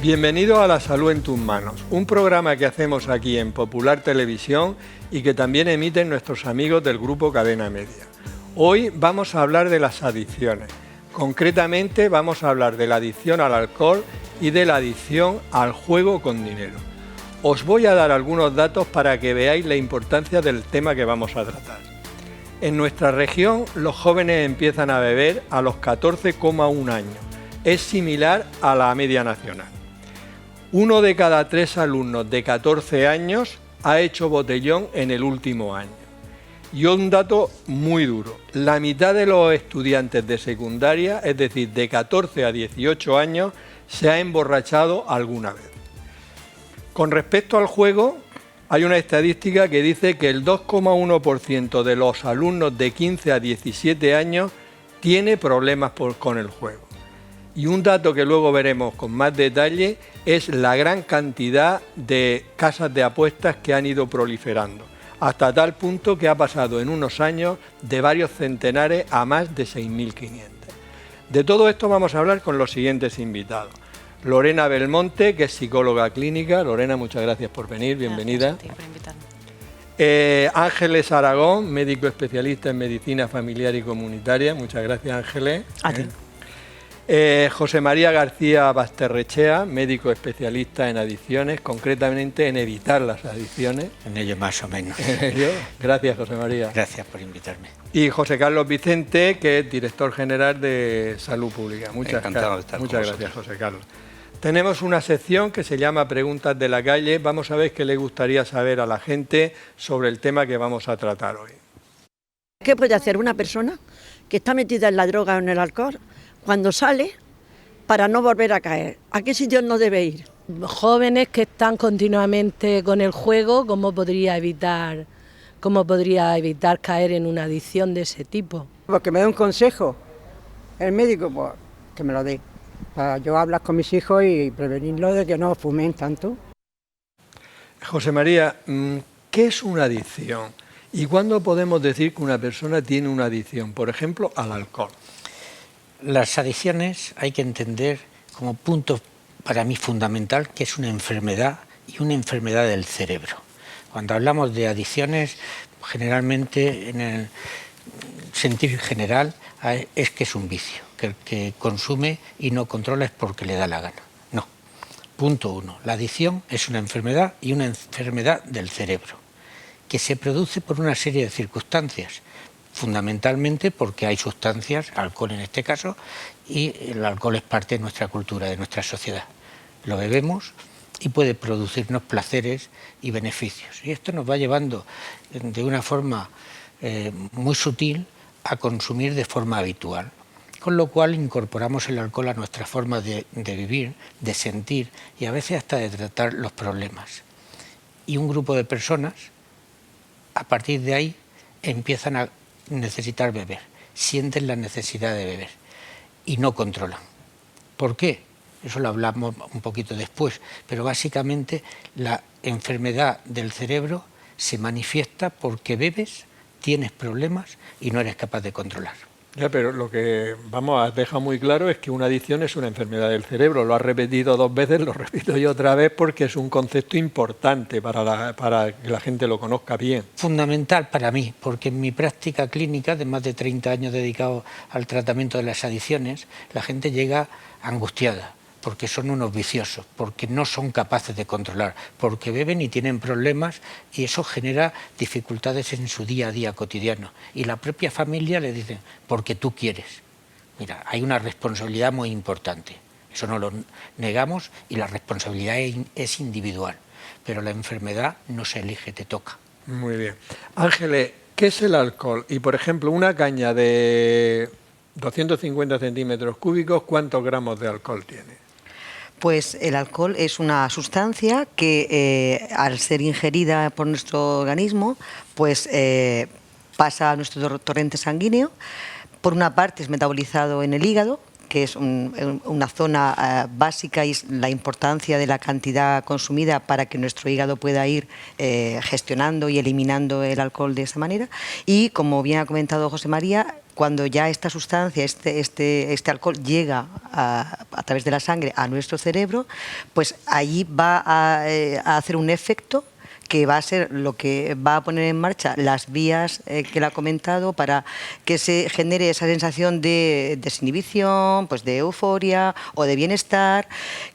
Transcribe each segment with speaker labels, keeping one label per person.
Speaker 1: Bienvenido a La Salud en tus manos, un programa que hacemos aquí en Popular Televisión y que también emiten nuestros amigos del grupo Cadena Media. Hoy vamos a hablar de las adicciones. Concretamente vamos a hablar de la adicción al alcohol y de la adicción al juego con dinero. Os voy a dar algunos datos para que veáis la importancia del tema que vamos a tratar. En nuestra región los jóvenes empiezan a beber a los 14,1 años. Es similar a la media nacional. 1 de cada 3 alumnos de 14 años ha hecho botellón en el último año. Y un dato muy duro, la mitad de los estudiantes de secundaria, es decir, de 14 a 18 años, se ha emborrachado alguna vez. Con respecto al juego, hay una estadística que dice que el 2,1% de los alumnos de 15 a 17 años tiene problemas con el juego. Y un dato que luego veremos con más detalle es la gran cantidad de casas de apuestas que han ido proliferando, hasta tal punto que ha pasado en unos años de varios centenares a más de 6.500. De todo esto vamos a hablar con los siguientes invitados. Lorena Belmonte, que es psicóloga clínica. Lorena, muchas gracias por venir, bienvenida.
Speaker 2: Gracias a ti por invitarme.
Speaker 1: Ángeles Aragón, médico especialista en medicina familiar y comunitaria. Muchas gracias, Ángeles.
Speaker 2: A ti.
Speaker 1: José María García Basterrechea, médico especialista en adicciones, concretamente en evitar las adicciones.
Speaker 3: En ello más o menos.
Speaker 1: Gracias, José María.
Speaker 3: Gracias por invitarme.
Speaker 1: Y José Carlos Vicente, que es director general de Salud Pública. Muchas gracias, José Carlos. Tenemos una sección que se llama Preguntas de la calle. Vamos a ver qué le gustaría saber a la gente sobre el tema que vamos a tratar hoy.
Speaker 4: ¿Qué puede hacer una persona que está metida en la droga o en el alcohol cuando sale para no volver a caer? ¿A qué sitio no debe ir?
Speaker 5: Jóvenes que están continuamente con el juego, ¿cómo podría evitar caer en una adicción de ese tipo?
Speaker 6: Pues que me dé un consejo, el médico, pues que me lo dé, para yo hablar con mis hijos y prevenirlos de que no fumen tanto.
Speaker 1: José María, ¿qué es una adicción? ¿Y cuándo podemos decir que una persona tiene una adicción, por ejemplo, al alcohol?
Speaker 3: Las adicciones hay que entender como punto para mí fundamental que es una enfermedad y una enfermedad del cerebro. Cuando hablamos de adicciones, generalmente en el sentido general es que es un vicio, que el que consume y no controla es porque le da la gana. No. Punto 1. La adicción es una enfermedad y una enfermedad del cerebro, que se produce por una serie de circunstancias. Fundamentalmente porque hay sustancias, alcohol en este caso, y el alcohol es parte de nuestra cultura, de nuestra sociedad. Lo bebemos y puede producirnos placeres y beneficios. Y esto nos va llevando de una forma muy sutil a consumir de forma habitual. Con lo cual incorporamos el alcohol a nuestra forma de vivir, de sentir y a veces hasta de tratar los problemas. Y un grupo de personas, a partir de ahí, empiezan a necesitar beber, sienten la necesidad de beber y no controlan. ¿Por qué? Eso lo hablamos un poquito después, pero básicamente la enfermedad del cerebro se manifiesta porque bebes, tienes problemas y no eres capaz de controlar.
Speaker 1: Ya, pero lo que has dejado muy claro es que una adicción es una enfermedad del cerebro. Lo has repetido 2 veces, lo repito yo otra vez porque es un concepto importante para que la gente lo conozca bien.
Speaker 3: Fundamental para mí, porque en mi práctica clínica de más de 30 años dedicado al tratamiento de las adicciones, la gente llega angustiada, porque son unos viciosos, porque no son capaces de controlar, porque beben y tienen problemas y eso genera dificultades en su día a día cotidiano. Y la propia familia le dice, porque tú quieres. Mira, hay una responsabilidad muy importante, eso no lo negamos y la responsabilidad es individual, pero la enfermedad no se elige, te toca.
Speaker 1: Muy bien. Ángeles, ¿qué es el alcohol? Y por ejemplo, una caña de 250 centímetros cúbicos, ¿cuántos gramos de alcohol tiene?
Speaker 7: Pues el alcohol es una sustancia que al ser ingerida por nuestro organismo, pues pasa a nuestro torrente sanguíneo. Por una parte es metabolizado en el hígado, que es una zona básica y es la importancia de la cantidad consumida para que nuestro hígado pueda ir gestionando y eliminando el alcohol de esa manera. Y como bien ha comentado José María, cuando ya esta sustancia, este alcohol llega a través de la sangre a nuestro cerebro, pues allí va a hacer un efecto que va a ser lo que va a poner en marcha las vías que él ha comentado para que se genere esa sensación de desinhibición, pues de euforia o de bienestar,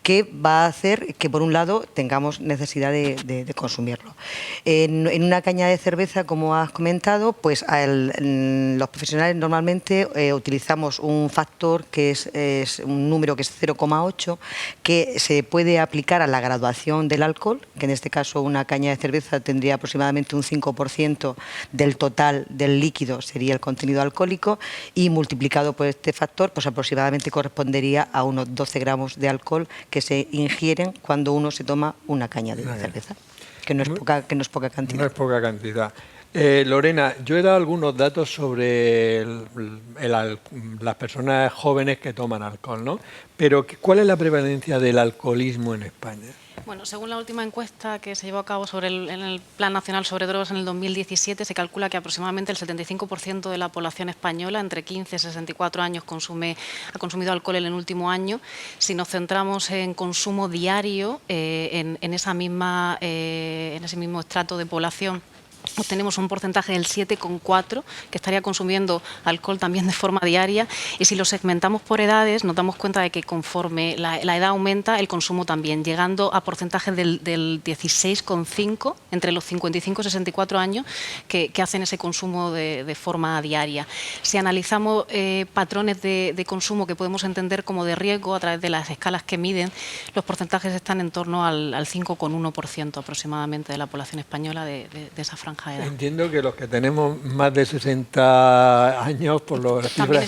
Speaker 7: que va a hacer que por un lado tengamos necesidad de consumirlo. En una caña de cerveza, como has comentado, pues los profesionales normalmente utilizamos un factor que es un número que es 0,8, que se puede aplicar a la graduación del alcohol, que en este caso una caña de cerveza tendría aproximadamente un 5% del total del líquido, sería el contenido alcohólico, y multiplicado por este factor, pues aproximadamente correspondería a unos 12 gramos de alcohol que se ingieren cuando uno se toma una caña de cerveza, que no es poca cantidad.
Speaker 1: No es poca cantidad. Lorena, yo he dado algunos datos sobre las personas jóvenes que toman alcohol, ¿no? Pero ¿cuál es la prevalencia del alcoholismo en España?
Speaker 2: Bueno, según la última encuesta que se llevó a cabo en el Plan Nacional sobre Drogas en el 2017, se calcula que aproximadamente el 75% de la población española entre 15 y 64 años ha consumido alcohol en el último año. Si nos centramos en consumo diario, en ese mismo estrato de población, obtenemos un porcentaje del 7,4 que estaría consumiendo alcohol también de forma diaria, y si lo segmentamos por edades nos damos cuenta de que conforme la edad aumenta el consumo también, llegando a porcentajes del 16,5 entre los 55 y 64 años que hacen ese consumo de forma diaria. Si analizamos patrones de consumo que podemos entender como de riesgo a través de las escalas que miden, los porcentajes están en torno al 5,1% aproximadamente de la población española de esa franja.
Speaker 1: Entiendo que los que tenemos más de 60 años, por los
Speaker 2: también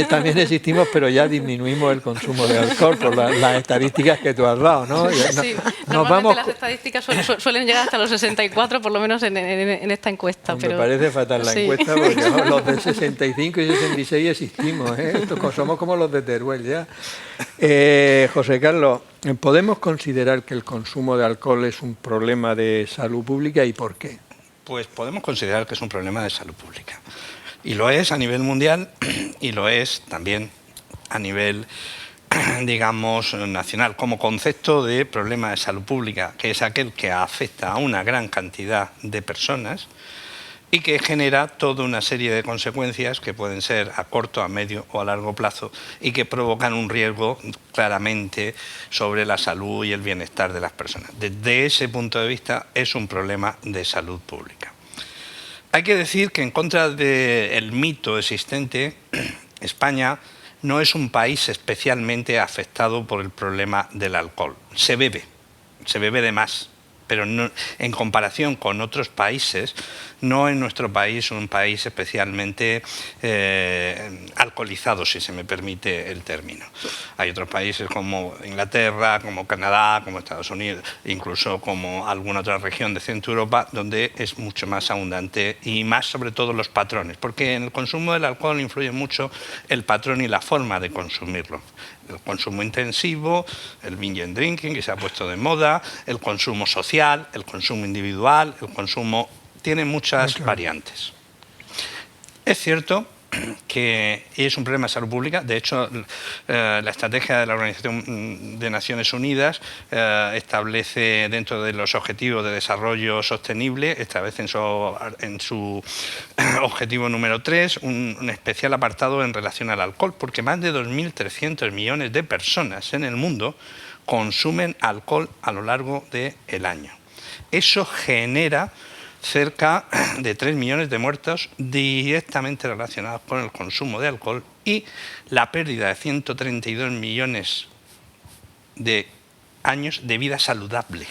Speaker 1: también existimos, pero ya disminuimos el consumo de alcohol por las estadísticas que tú has dado, ¿no?
Speaker 2: Sí, normalmente las estadísticas suelen llegar hasta los 64, por lo menos en esta encuesta.
Speaker 1: Me parece fatal la encuesta, porque los de 65 y 66 existimos, ¿eh? Somos como los de Teruel ya. José Carlos, ¿podemos considerar que el consumo de alcohol es un problema de salud pública y por qué?
Speaker 8: Pues podemos considerar que es un problema de salud pública. Y lo es a nivel mundial y lo es también a nivel, digamos, nacional, como concepto de problema de salud pública, que es aquel que afecta a una gran cantidad de personas y que genera toda una serie de consecuencias que pueden ser a corto, a medio o a largo plazo y que provocan un riesgo claramente sobre la salud y el bienestar de las personas. Desde ese punto de vista es un problema de salud pública. Hay que decir que en contra del mito existente, España no es un país especialmente afectado por el problema del alcohol. Se bebe de más, pero no, en comparación con otros países, no es nuestro país un país especialmente alcoholizado, si se me permite el término. Hay otros países como Inglaterra, como Canadá, como Estados Unidos, incluso como alguna otra región de Centro Europa, donde es mucho más abundante y más sobre todo los patrones, porque en el consumo del alcohol influye mucho el patrón y la forma de consumirlo. El consumo intensivo, el binge and drinking, que se ha puesto de moda, el consumo social, el consumo individual, el consumo... tiene muchas variantes. Es cierto que es un problema de salud pública. De hecho, la estrategia de la Organización de Naciones Unidas establece dentro de los objetivos de desarrollo sostenible, establece en su objetivo número 3 un especial apartado en relación al alcohol, porque más de 2.300 millones de personas en el mundo consumen alcohol a lo largo del año. Eso genera cerca de 3 millones de muertos directamente relacionados con el consumo de alcohol y la pérdida de 132 millones de años de vida saludable,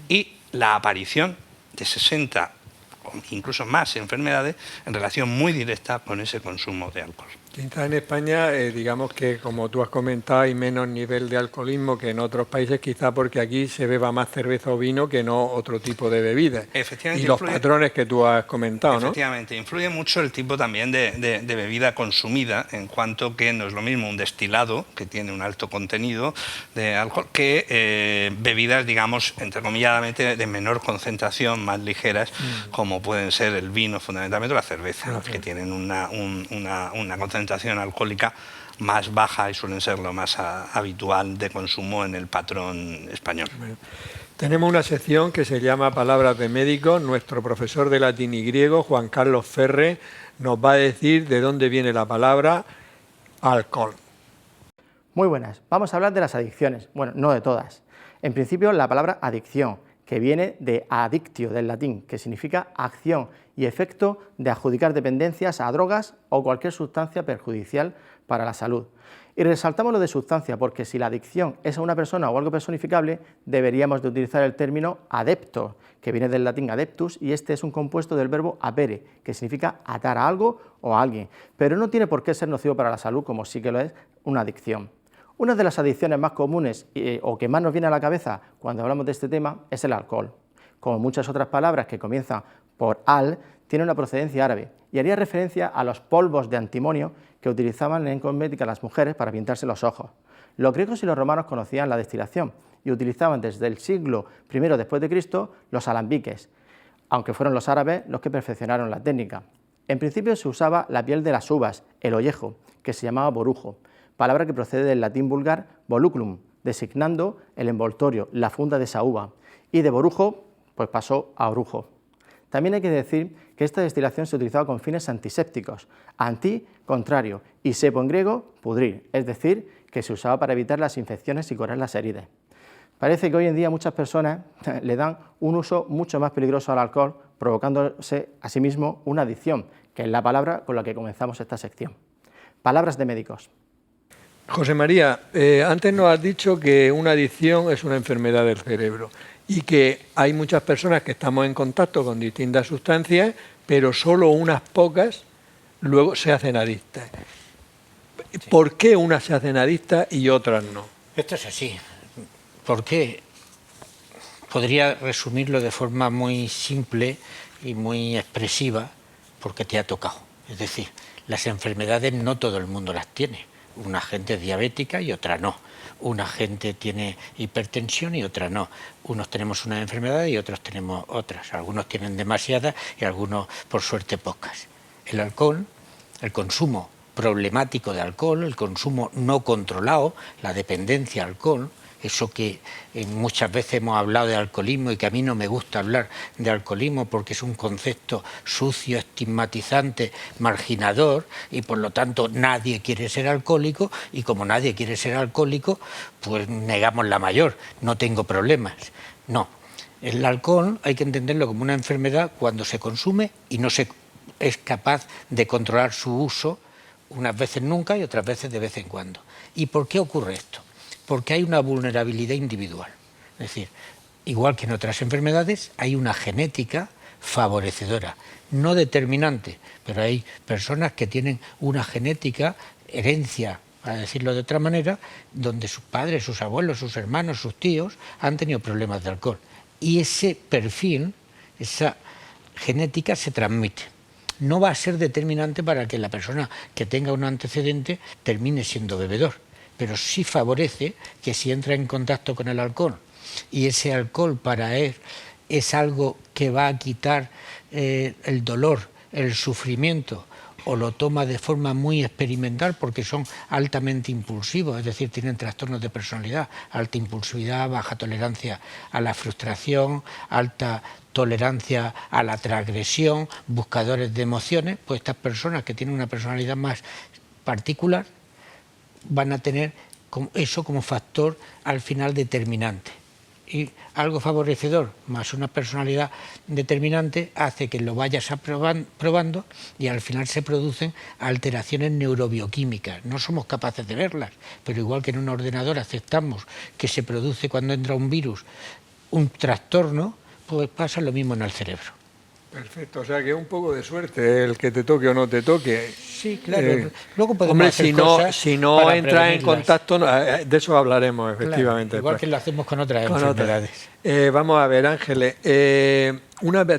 Speaker 8: y la aparición de 60 o incluso más enfermedades en relación muy directa con ese consumo de alcohol.
Speaker 1: Quizá en España, digamos que, como tú has comentado, hay menos nivel de alcoholismo que en otros países, quizá porque aquí se beba más cerveza o vino que no otro tipo de bebidas.
Speaker 8: Efectivamente,
Speaker 1: y los patrones que tú has comentado, ¿no?
Speaker 8: Efectivamente, influye mucho el tipo también de bebida consumida, en cuanto que no es lo mismo un destilado, que tiene un alto contenido de alcohol, que bebidas, digamos, entrecomilladamente, de menor concentración, más ligeras, como pueden ser el vino, fundamentalmente, o la cerveza, que tienen una concentración alcohólica más baja y suelen ser lo más habitual de consumo en el patrón español.
Speaker 1: Tenemos una sección que se llama Palabras de Médicos. Nuestro profesor de latín y griego, Juan Carlos Ferre, nos va a decir de dónde viene la palabra alcohol.
Speaker 9: Muy buenas, vamos a hablar de las adicciones, bueno, no de todas. En principio, la palabra adicción, que viene de addictio, del latín, que significa acción y efecto de adjudicar dependencias a drogas o cualquier sustancia perjudicial para la salud. Y resaltamos lo de sustancia porque si la adicción es a una persona o algo personificable, deberíamos de utilizar el término adepto, que viene del latín adeptus, y este es un compuesto del verbo apere, que significa atar a algo o a alguien, pero no tiene por qué ser nocivo para la salud, como sí que lo es una adicción. Una de las adicciones más comunes o que más nos viene a la cabeza cuando hablamos de este tema es el alcohol. Como muchas otras palabras que comienzan por al, tiene una procedencia árabe y haría referencia a los polvos de antimonio que utilizaban en cosmética las mujeres para pintarse los ojos. Los griegos y los romanos conocían la destilación y utilizaban desde el siglo I después de Cristo los alambiques, aunque fueron los árabes los que perfeccionaron la técnica. En principio se usaba la piel de las uvas, el ollejo, que se llamaba borujo, palabra que procede del latín vulgar volucrum, designando el envoltorio, la funda de esa uva, y de borujo pues pasó a orujo. También hay que decir que esta destilación se utilizaba con fines antisépticos, anti, contrario, y sepo en griego, pudrir, es decir, que se usaba para evitar las infecciones y curar las heridas. Parece que hoy en día muchas personas le dan un uso mucho más peligroso al alcohol, provocándose a sí mismo una adicción, que es la palabra con la que comenzamos esta sección. Palabras de médicos.
Speaker 1: José María, antes nos has dicho que una adicción es una enfermedad del cerebro y que hay muchas personas que estamos en contacto con distintas sustancias, pero solo unas pocas luego se hacen adictas. ¿Por qué unas se hacen adictas y otras no?
Speaker 3: Esto es así. ¿Por qué? Podría resumirlo de forma muy simple y muy expresiva, porque te ha tocado. Es decir, las enfermedades no todo el mundo las tiene. Una gente es diabética y otra no. Una gente tiene hipertensión y otra no. Unos tenemos una enfermedad y otros tenemos otras. Algunos tienen demasiadas y algunos, por suerte, pocas. El alcohol, el consumo problemático de alcohol, el consumo no controlado, la dependencia al alcohol, eso que muchas veces hemos hablado de alcoholismo y que a mí no me gusta hablar de alcoholismo porque es un concepto sucio, estigmatizante, marginador y por lo tanto nadie quiere ser alcohólico y como nadie quiere ser alcohólico pues negamos la mayor, no tengo problemas. No, el alcohol hay que entenderlo como una enfermedad cuando se consume y no se es capaz de controlar su uso, unas veces nunca y otras veces de vez en cuando. ¿Y por qué ocurre esto? Porque hay una vulnerabilidad individual. Es decir, igual que en otras enfermedades, hay una genética favorecedora, no determinante, pero hay personas que tienen una genética, herencia, para decirlo de otra manera, donde sus padres, sus abuelos, sus hermanos, sus tíos han tenido problemas de alcohol. Y ese perfil, esa genética se transmite. No va a ser determinante para que la persona que tenga un antecedente termine siendo bebedor, pero sí favorece que si entra en contacto con el alcohol y ese alcohol para él es algo que va a quitar el dolor, el sufrimiento, o lo toma de forma muy experimental porque son altamente impulsivos, es decir, tienen trastornos de personalidad, alta impulsividad, baja tolerancia a la frustración, alta tolerancia a la transgresión, buscadores de emociones, pues estas personas que tienen una personalidad más particular van a tener eso como factor al final determinante. Y algo favorecedor más una personalidad determinante hace que lo vayas probando y al final se producen alteraciones neurobioquímicas. No somos capaces de verlas, pero igual que en un ordenador aceptamos que se produce cuando entra un virus un trastorno, pues pasa lo mismo en el cerebro.
Speaker 1: Perfecto, o sea que es un poco de suerte el que te toque o no te toque.
Speaker 3: Sí, claro. Luego podemos
Speaker 1: hombre,
Speaker 3: hacer
Speaker 1: si no
Speaker 3: para
Speaker 1: entras en
Speaker 3: prevenirlas.
Speaker 1: contacto, de eso hablaremos efectivamente.
Speaker 3: Claro, igual
Speaker 1: después.
Speaker 3: que lo hacemos con otras
Speaker 1: Con
Speaker 3: enfermedades.
Speaker 1: Vamos a ver, Ángeles.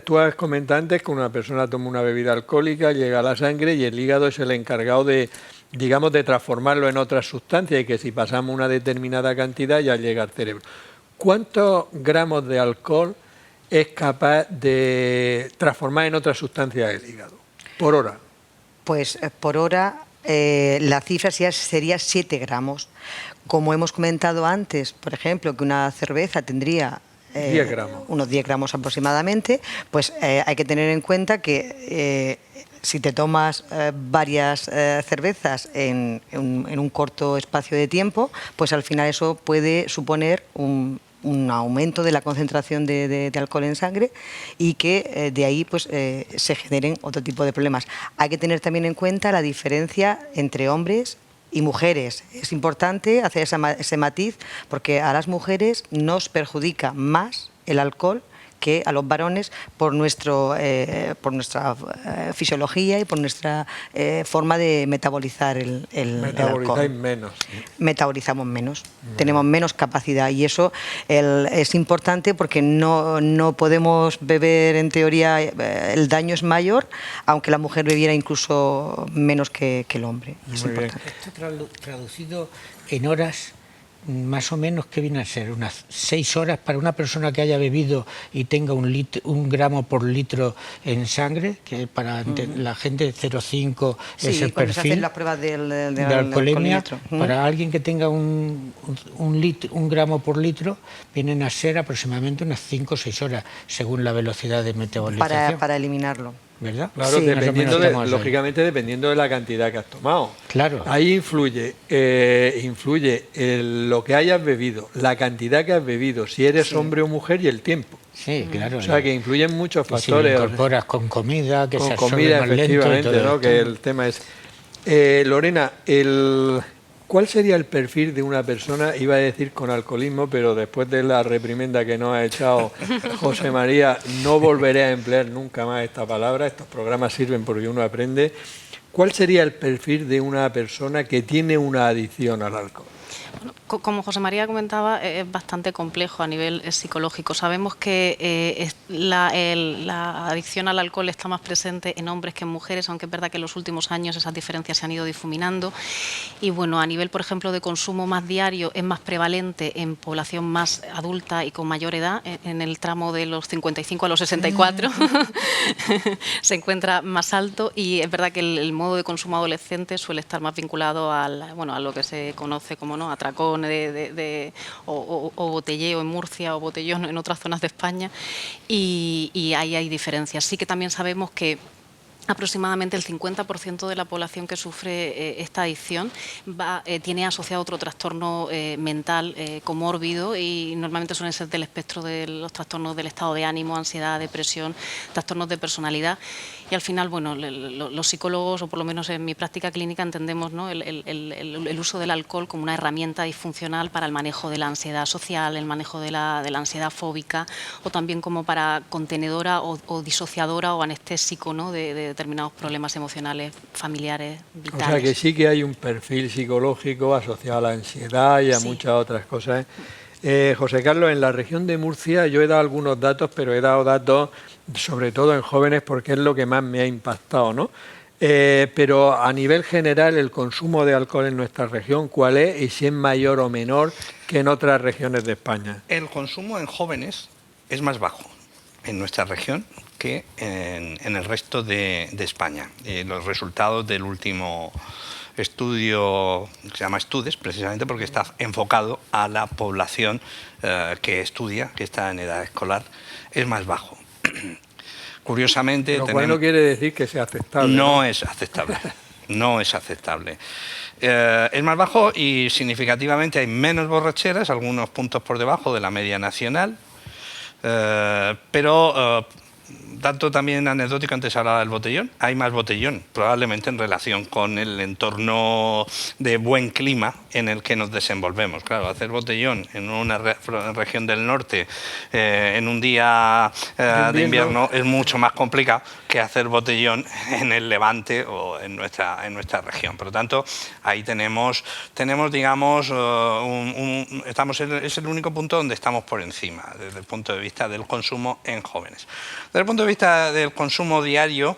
Speaker 1: Tú has comentado antes que una persona toma una bebida alcohólica, llega a la sangre y el hígado es el encargado de, digamos, de transformarlo en otras sustancias y que si pasamos una determinada cantidad ya llega al cerebro. ¿Cuántos gramos de alcohol es capaz de transformar en otra sustancia el hígado? Por hora.
Speaker 7: Pues por hora la cifra sería 7 gramos. Como hemos comentado antes, por ejemplo, que una cerveza tendría
Speaker 1: 10 gramos.
Speaker 7: unos 10 gramos aproximadamente, pues hay que tener en cuenta que si te tomas varias cervezas en un corto espacio de tiempo, pues al final eso puede suponer un aumento de la concentración de alcohol en sangre y que de ahí pues se generen otro tipo de problemas. Hay que tener también en cuenta la diferencia entre hombres y mujeres. Es importante hacer ese matiz porque a las mujeres nos perjudica más el alcohol que a los varones por nuestra fisiología y por nuestra forma de metabolizar el alcohol.
Speaker 1: Menos.
Speaker 7: Metabolizamos menos, tenemos menos capacidad y eso es importante porque no podemos beber, en teoría el daño es mayor, aunque la mujer bebiera incluso menos que el hombre. Es importante.
Speaker 3: Esto traducido en horas, más o menos, ¿qué viene a ser? Unas 6 horas para una persona que haya bebido y tenga un gramo por litro en sangre, que para la gente de 0,5 es el
Speaker 7: cuando se hacen
Speaker 3: perfil
Speaker 7: las pruebas de
Speaker 3: alcoholemia.
Speaker 7: alcoholímetro.
Speaker 3: Para alguien que tenga un gramo por litro, vienen a ser aproximadamente unas 5 o 6 horas, según la velocidad de metabolización.
Speaker 7: Para eliminarlo.
Speaker 3: ¿Verdad?
Speaker 1: Claro,
Speaker 7: Sí,
Speaker 1: lógicamente dependiendo de la cantidad que has tomado.
Speaker 3: Claro.
Speaker 1: Ahí influye lo que hayas bebido, la cantidad que has bebido, si eres hombre o mujer y el tiempo.
Speaker 3: Sí, claro.
Speaker 1: O sea que influyen muchos
Speaker 3: que
Speaker 1: factores.
Speaker 3: Si lo incorporas con comida, que
Speaker 1: con
Speaker 3: se absorbe
Speaker 1: comida,
Speaker 3: más lento y
Speaker 1: efectivamente,
Speaker 3: todo
Speaker 1: ¿no?
Speaker 3: esto.
Speaker 1: Que el tema es. Lorena, ¿cuál sería el perfil de una persona, iba a decir con alcoholismo, pero después de la reprimenda que nos ha echado José María, no volveré a emplear nunca más esta palabra, estos programas sirven porque uno aprende. ¿Cuál sería el perfil de una persona que tiene una adicción al alcohol?
Speaker 2: Bueno, como José María comentaba, es bastante complejo a nivel psicológico. Sabemos que la adicción al alcohol está más presente en hombres que en mujeres, aunque es verdad que en los últimos años esas diferencias se han ido difuminando. Y bueno, a nivel, por ejemplo, de consumo más diario, es más prevalente en población más adulta y con mayor edad, en el tramo de los 55 a los 64, se encuentra más alto, y es verdad que el modo de consumo adolescente suele estar más vinculado a lo que se conoce como atracón o botelleo en Murcia o botellón en otras zonas de España, y ahí hay diferencias. Sí que también sabemos que aproximadamente el 50% de la población que sufre esta adicción tiene asociado otro trastorno mental comórbido, y normalmente suelen ser del espectro de los trastornos del estado de ánimo, ansiedad, depresión, trastornos de personalidad. Y al final, bueno, los psicólogos, o por lo menos en mi práctica clínica, entendemos, ¿no?, el uso del alcohol como una herramienta disfuncional para el manejo de la ansiedad social, el manejo de la ansiedad fóbica, o también como para contenedora o disociadora o anestésico, ¿no?, de determinados problemas emocionales, familiares, vitales.
Speaker 1: O sea que sí que hay un perfil psicológico asociado a la ansiedad y a muchas otras cosas. José Carlos, en la región de Murcia yo he dado algunos datos, pero he dado datos sobre todo en jóvenes porque es lo que más me ha impactado, ¿no? Pero a nivel general el consumo de alcohol en nuestra región, ¿cuál es? Y si es mayor o menor que en otras regiones de España.
Speaker 8: El consumo en jóvenes es más bajo en nuestra región que en el resto de España. Los resultados del último estudio, que se llama Estudes, precisamente porque está enfocado a la población que estudia, que está en edad escolar, es más bajo. Curiosamente,
Speaker 1: lo cual no quiere decir que sea aceptable.
Speaker 8: No es aceptable. No es aceptable. Es más bajo y significativamente hay menos borracheras, algunos puntos por debajo de la media nacional, pero dato también anecdótico, antes hablaba del botellón, hay más botellón, probablemente en relación con el entorno de buen clima en el que nos desenvolvemos. Claro, hacer botellón en una región del norte en un día de invierno es mucho más complicado que hacer botellón en el Levante o en nuestra región. Por lo tanto, ahí tenemos digamos, es el único punto donde estamos por encima, desde el punto de vista del consumo en jóvenes. Desde el punto de vista del consumo diario,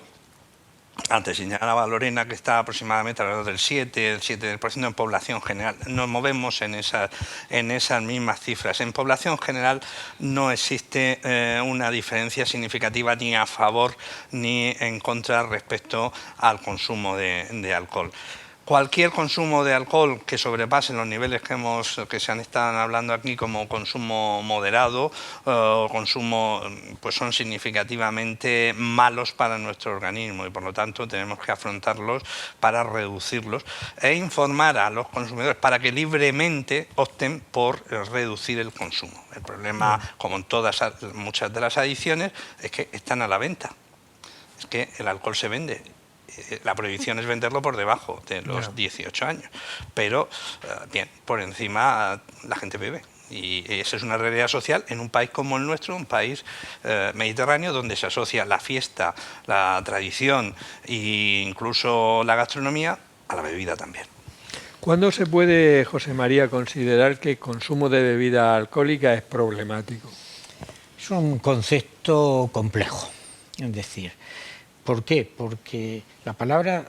Speaker 8: antes señalaba Lorena que está aproximadamente alrededor del 7% en población general. Nos movemos en esas mismas cifras. En población general no existe una diferencia significativa ni a favor ni en contra respecto al consumo de alcohol. Cualquier consumo de alcohol que sobrepase los niveles que se han estado hablando aquí como consumo moderado o consumo, pues son significativamente malos para nuestro organismo y por lo tanto tenemos que afrontarlos para reducirlos e informar a los consumidores para que libremente opten por reducir el consumo. El problema, como en muchas de las adicciones, es que están a la venta. Es que el alcohol se vende. La prohibición es venderlo por debajo de los 18 años, pero bien, por encima la gente bebe. Y esa es una realidad social en un país como el nuestro, un país mediterráneo, donde se asocia la fiesta, la tradición e incluso la gastronomía a la bebida también.
Speaker 1: ¿Cuándo se puede, José María, considerar que el consumo de bebida alcohólica es problemático?
Speaker 3: Es un concepto complejo, es decir, ¿por qué? Porque la palabra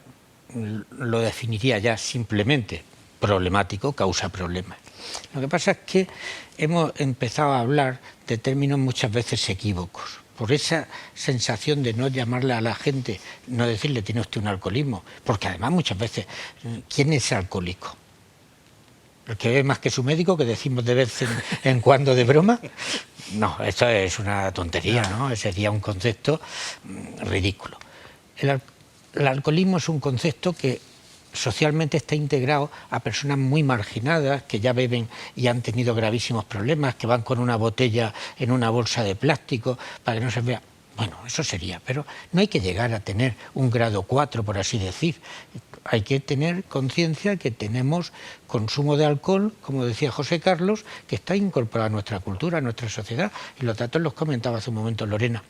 Speaker 3: lo definiría ya simplemente problemático, causa problemas. Lo que pasa es que hemos empezado a hablar de términos muchas veces equívocos, por esa sensación de no llamarle a la gente, no decirle tiene usted un alcoholismo, porque además muchas veces, ¿quién es alcohólico? ¿El que ve más que su médico, que decimos de vez en cuando de broma? No, esto es una tontería, ¿no? Sería un concepto ridículo. El alcoholismo es un concepto que socialmente está integrado a personas muy marginadas, que ya beben y han tenido gravísimos problemas, que van con una botella en una bolsa de plástico para que no se vea. Bueno, eso sería, pero no hay que llegar a tener un grado 4, por así decir. Hay que tener conciencia que tenemos consumo de alcohol, como decía José Carlos, que está incorporado a nuestra cultura, a nuestra sociedad, y los datos los comentaba hace un momento Lorena.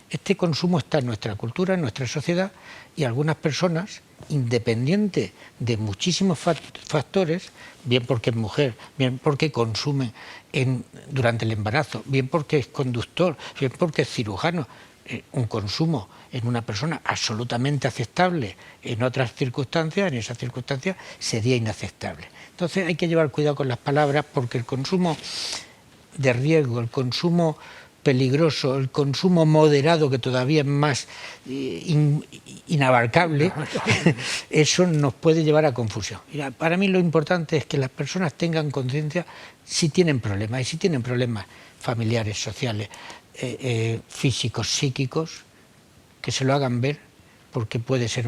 Speaker 3: Este consumo está en nuestra cultura, en nuestra sociedad, y algunas personas, independiente de muchísimos factores, bien porque es mujer, bien porque consume durante el embarazo, bien porque es conductor, bien porque es cirujano, un consumo en una persona absolutamente aceptable en otras circunstancias, en esas circunstancias sería inaceptable. Entonces hay que llevar cuidado con las palabras, porque el consumo de riesgo, el consumo peligroso, el consumo moderado, que todavía es más inabarcable, eso nos puede llevar a confusión. Mira, para mí lo importante es que las personas tengan conciencia si tienen problemas, y si tienen problemas familiares, sociales, físicos, psíquicos, que se lo hagan ver, porque puede ser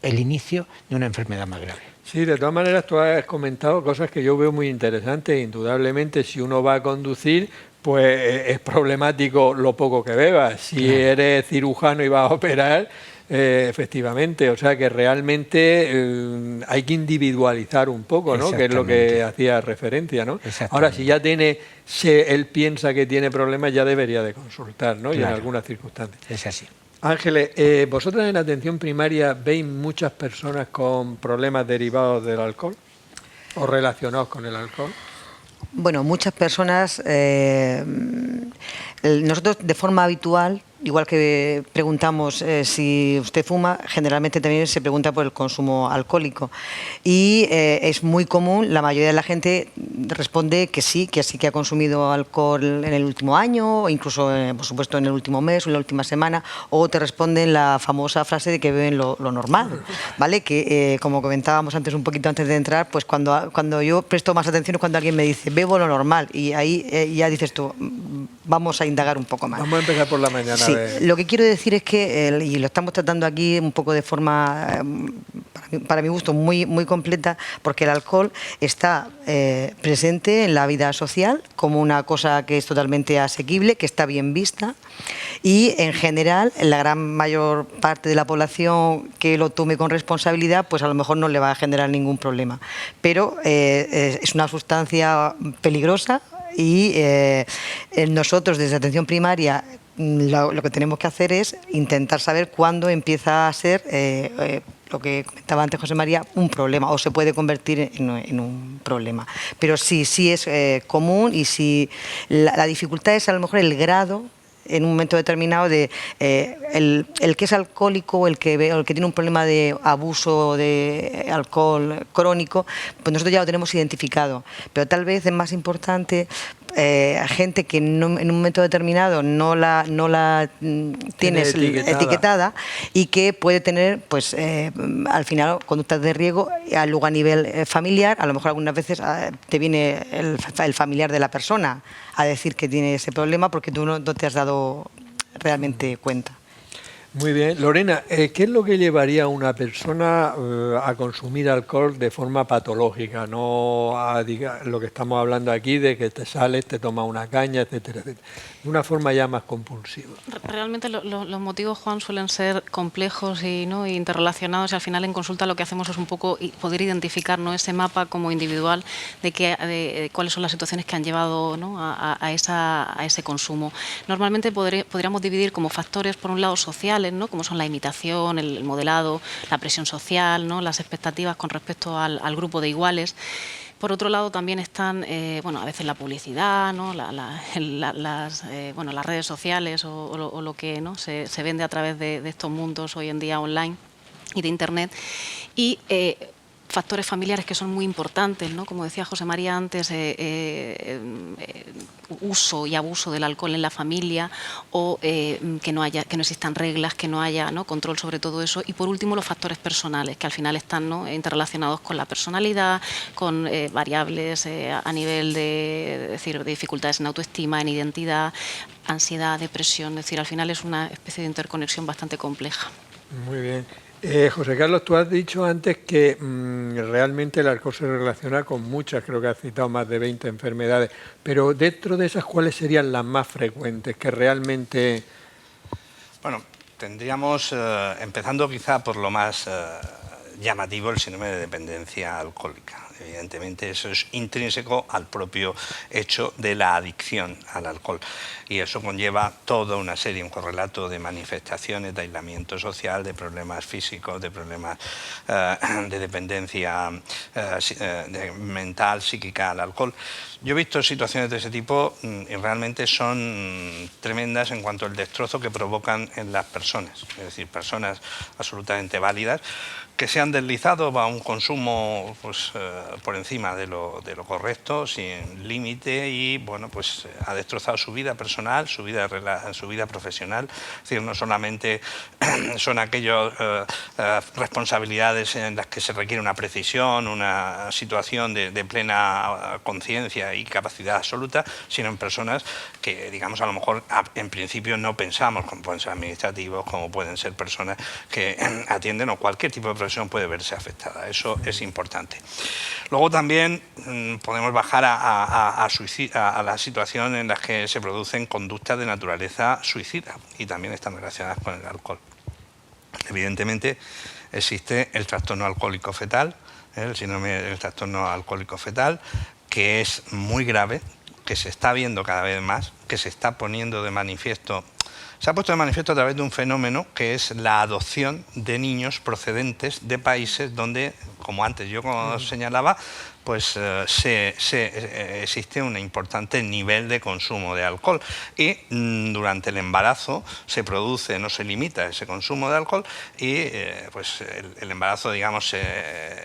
Speaker 3: el inicio de una enfermedad más grave.
Speaker 1: Sí, de todas maneras tú has comentado cosas que yo veo muy interesantes. Indudablemente, si uno va a conducir, pues es problemático lo poco que bebas. Si eres cirujano y vas a operar, efectivamente, o sea que realmente hay que individualizar un poco, ¿no? Que es lo que hacía referencia, ¿no? Ahora, si ya él piensa que tiene problemas, ya debería de consultar, ¿no? Y en algunas circunstancias.
Speaker 3: Es así.
Speaker 1: Ángeles, ¿vosotros en atención primaria veis muchas personas con problemas derivados del alcohol o relacionados con el alcohol?
Speaker 7: Bueno, muchas personas, nosotros de forma habitual, igual que preguntamos si usted fuma, generalmente también se pregunta por el consumo alcohólico. Y es muy común, la mayoría de la gente responde que sí que ha consumido alcohol en el último año, o incluso, por supuesto, en el último mes o en la última semana, o te responden la famosa frase de que beben lo normal, ¿vale? Que, como comentábamos antes, un poquito antes de entrar, pues cuando yo presto más atención es cuando alguien me dice, bebo lo normal, y ahí ya dices tú, vamos a indagar un poco más.
Speaker 1: Vamos a empezar por la mañana.
Speaker 7: Sí, lo que quiero decir es que, y lo estamos tratando aquí un poco de forma para mi gusto, muy, muy completa, porque el alcohol está presente en la vida social como una cosa que es totalmente asequible, que está bien vista, y en general la gran mayor parte de la población que lo tome con responsabilidad, pues a lo mejor no le va a generar ningún problema. Pero es una sustancia peligrosa y nosotros desde atención primaria lo que tenemos que hacer es intentar saber cuándo empieza a ser, lo que comentaba antes José María, un problema, o se puede convertir en un problema. Pero sí es común, y si la dificultad es a lo mejor el grado en un momento determinado de el que es alcohólico o el que tiene un problema de abuso de alcohol crónico, pues nosotros ya lo tenemos identificado. Pero tal vez es más importante gente que en un momento determinado no la tienes etiquetada y que puede tener, pues al final, conductas de riesgo, luego a nivel familiar. A lo mejor algunas veces te viene el familiar de la persona a decir que tiene ese problema porque tú no te has dado realmente cuenta.
Speaker 1: Muy bien. Lorena, ¿qué es lo que llevaría a una persona a consumir alcohol de forma patológica? No lo que estamos hablando aquí de que te sales, te tomas una caña, etcétera, etcétera. De una forma ya más compulsiva.
Speaker 2: Realmente los motivos, Juan, suelen ser complejos y interrelacionados, y al final en consulta lo que hacemos es un poco poder identificar, ¿no?, ese mapa como individual de cuáles son las situaciones que han llevado, ¿no?, a ese consumo. Normalmente podríamos dividir como factores, por un lado, sociales, ¿no?, como son la imitación, el modelado, la presión social, ¿no?, las expectativas con respecto al grupo de iguales. Por otro lado, también están, a veces la publicidad, ¿no?, las redes sociales o lo que, ¿no?, se vende a través de estos mundos hoy en día online y de Internet. Y factores familiares que son muy importantes, ¿no?, como decía José María antes, uso y abuso del alcohol en la familia, o que no existan reglas, que no haya, ¿no?, control sobre todo eso. Y por último, los factores personales, que al final están, ¿no?, interrelacionados con la personalidad, con variables a nivel de dificultades en autoestima, en identidad, ansiedad, depresión. Es decir, al final es una especie de interconexión bastante compleja.
Speaker 1: Muy bien. José Carlos, tú has dicho antes que realmente el alcohol se relaciona con muchas, creo que has citado más de 20 enfermedades, pero dentro de esas, ¿cuáles serían las más frecuentes que realmente...?
Speaker 8: Bueno, tendríamos, empezando quizá por lo más llamativo, el síndrome de dependencia alcohólica. Evidentemente eso es intrínseco al propio hecho de la adicción al alcohol, y eso conlleva toda una serie, un correlato de manifestaciones de aislamiento social, de problemas físicos, de problemas de dependencia mental, psíquica al alcohol. Yo he visto situaciones de ese tipo y realmente son tremendas en cuanto al destrozo que provocan en las personas, es decir, personas absolutamente válidas que se han deslizado a un consumo pues, por encima de lo correcto, sin límite, y bueno, pues ha destrozado su vida personal, su vida profesional. Es decir, no solamente son aquellas responsabilidades en las que se requiere una precisión, una situación de plena conciencia y capacidad absoluta, sino en personas que, digamos, a lo mejor en principio no pensamos, como pueden ser administrativos, como pueden ser personas que atienden, o cualquier tipo de profesión puede verse afectada. Eso es importante. Luego también podemos bajar a la situación en la que se producen conductas de naturaleza suicida, y también están relacionadas con el alcohol. Evidentemente existe el trastorno alcohólico fetal, el síndrome del trastorno alcohólico fetal, que es muy grave, que se está viendo cada vez más, que se está poniendo de manifiesto. Se ha puesto de manifiesto a través de un fenómeno que es la adopción de niños procedentes de países donde, como antes yo señalaba, pues existe un importante nivel de consumo de alcohol, y durante el embarazo se produce, no se limita ese consumo de alcohol, y pues el embarazo, digamos, se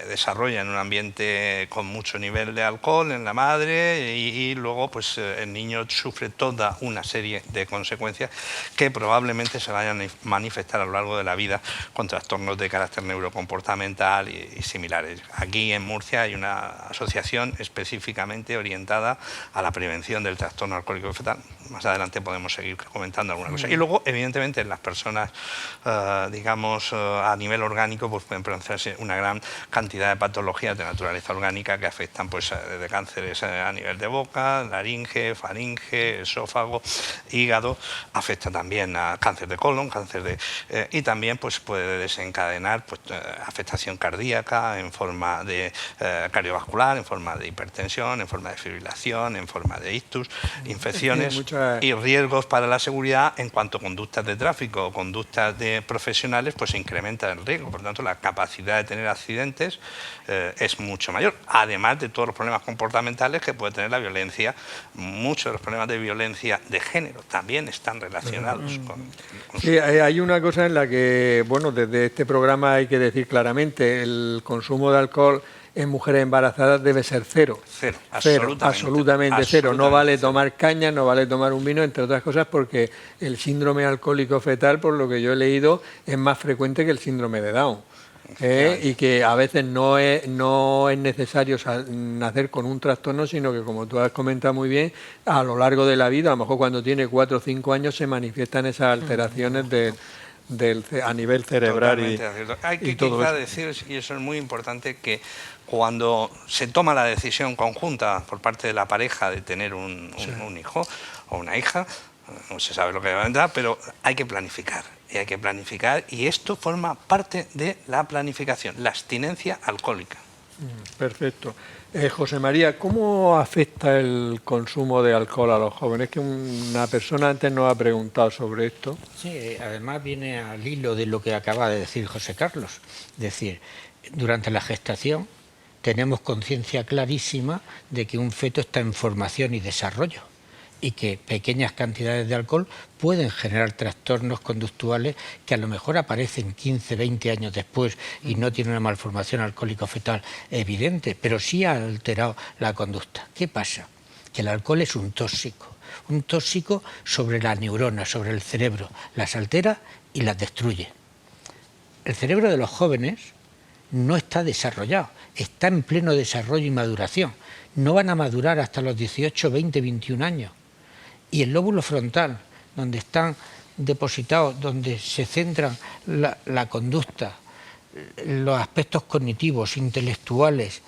Speaker 8: desarrolla en un ambiente con mucho nivel de alcohol en la madre, y luego pues el niño sufre toda una serie de consecuencias que probablemente se vayan a manifestar a lo largo de la vida con trastornos de carácter neurocomportamental y similares. similares. Aquí en Murcia hay una asociación específicamente orientada a la prevención del trastorno alcohólico fetal. Más adelante podemos seguir comentando alguna cosa. Y luego, evidentemente, en las personas, digamos, a nivel orgánico, pues pueden producirse una gran cantidad de patologías de naturaleza orgánica que afectan pues desde cánceres a nivel de boca, laringe, faringe, esófago, hígado, afecta también a cáncer de colon, cáncer de y también pues puede desencadenar pues afectación cardíaca en forma de cardiovascular, en forma de hipertensión, en forma de fibrilación, en forma de ictus, infecciones y riesgos para la seguridad en cuanto a conductas de tráfico o conductas de profesionales, pues se incrementa el riesgo. Por tanto, la capacidad de tener accidentes es mucho mayor, además de todos los problemas comportamentales que puede tener la violencia. Muchos de los problemas de violencia de género también están relacionados con
Speaker 1: sí, hay una cosa en la que, bueno, desde este programa hay que decir claramente, el consumo de alcohol en mujeres embarazadas debe ser cero.
Speaker 8: Cero,
Speaker 1: absolutamente cero. No vale tomar caña, no vale tomar un vino, entre otras cosas porque el síndrome alcohólico fetal, por lo que yo he leído, es más frecuente que el síndrome de Down. Y que a veces no es necesario nacer con un trastorno, sino que, como tú has comentado muy bien, a lo largo de la vida, a lo mejor cuando tiene 4 o 5 años, se manifiestan esas alteraciones a nivel cerebral.
Speaker 8: Hay que quizá decir, y eso es muy importante, que cuando se toma la decisión conjunta por parte de la pareja de tener un hijo o una hija, no se sabe lo que va a entrar, pero hay que planificar. Y esto forma parte de la planificación, la abstinencia alcohólica.
Speaker 1: Perfecto. José María, ¿cómo afecta el consumo de alcohol a los jóvenes? Que una persona antes nos ha preguntado sobre esto.
Speaker 3: Sí, además viene al hilo de lo que acaba de decir José Carlos. Es decir, durante la gestación tenemos conciencia clarísima de que un feto está en formación y desarrollo, y que pequeñas cantidades de alcohol pueden generar trastornos conductuales que a lo mejor aparecen 15, 20 años después y no tienen una malformación alcohólico-fetal evidente, pero sí ha alterado la conducta. ¿Qué pasa? Que el alcohol es un tóxico sobre la neurona, sobre el cerebro, las altera y las destruye. El cerebro de los jóvenes no está desarrollado, está en pleno desarrollo y maduración. No van a madurar hasta los 18, 20, 21 años. Y el lóbulo frontal, donde están depositados, donde se centran la conducta, los aspectos cognitivos, intelectuales,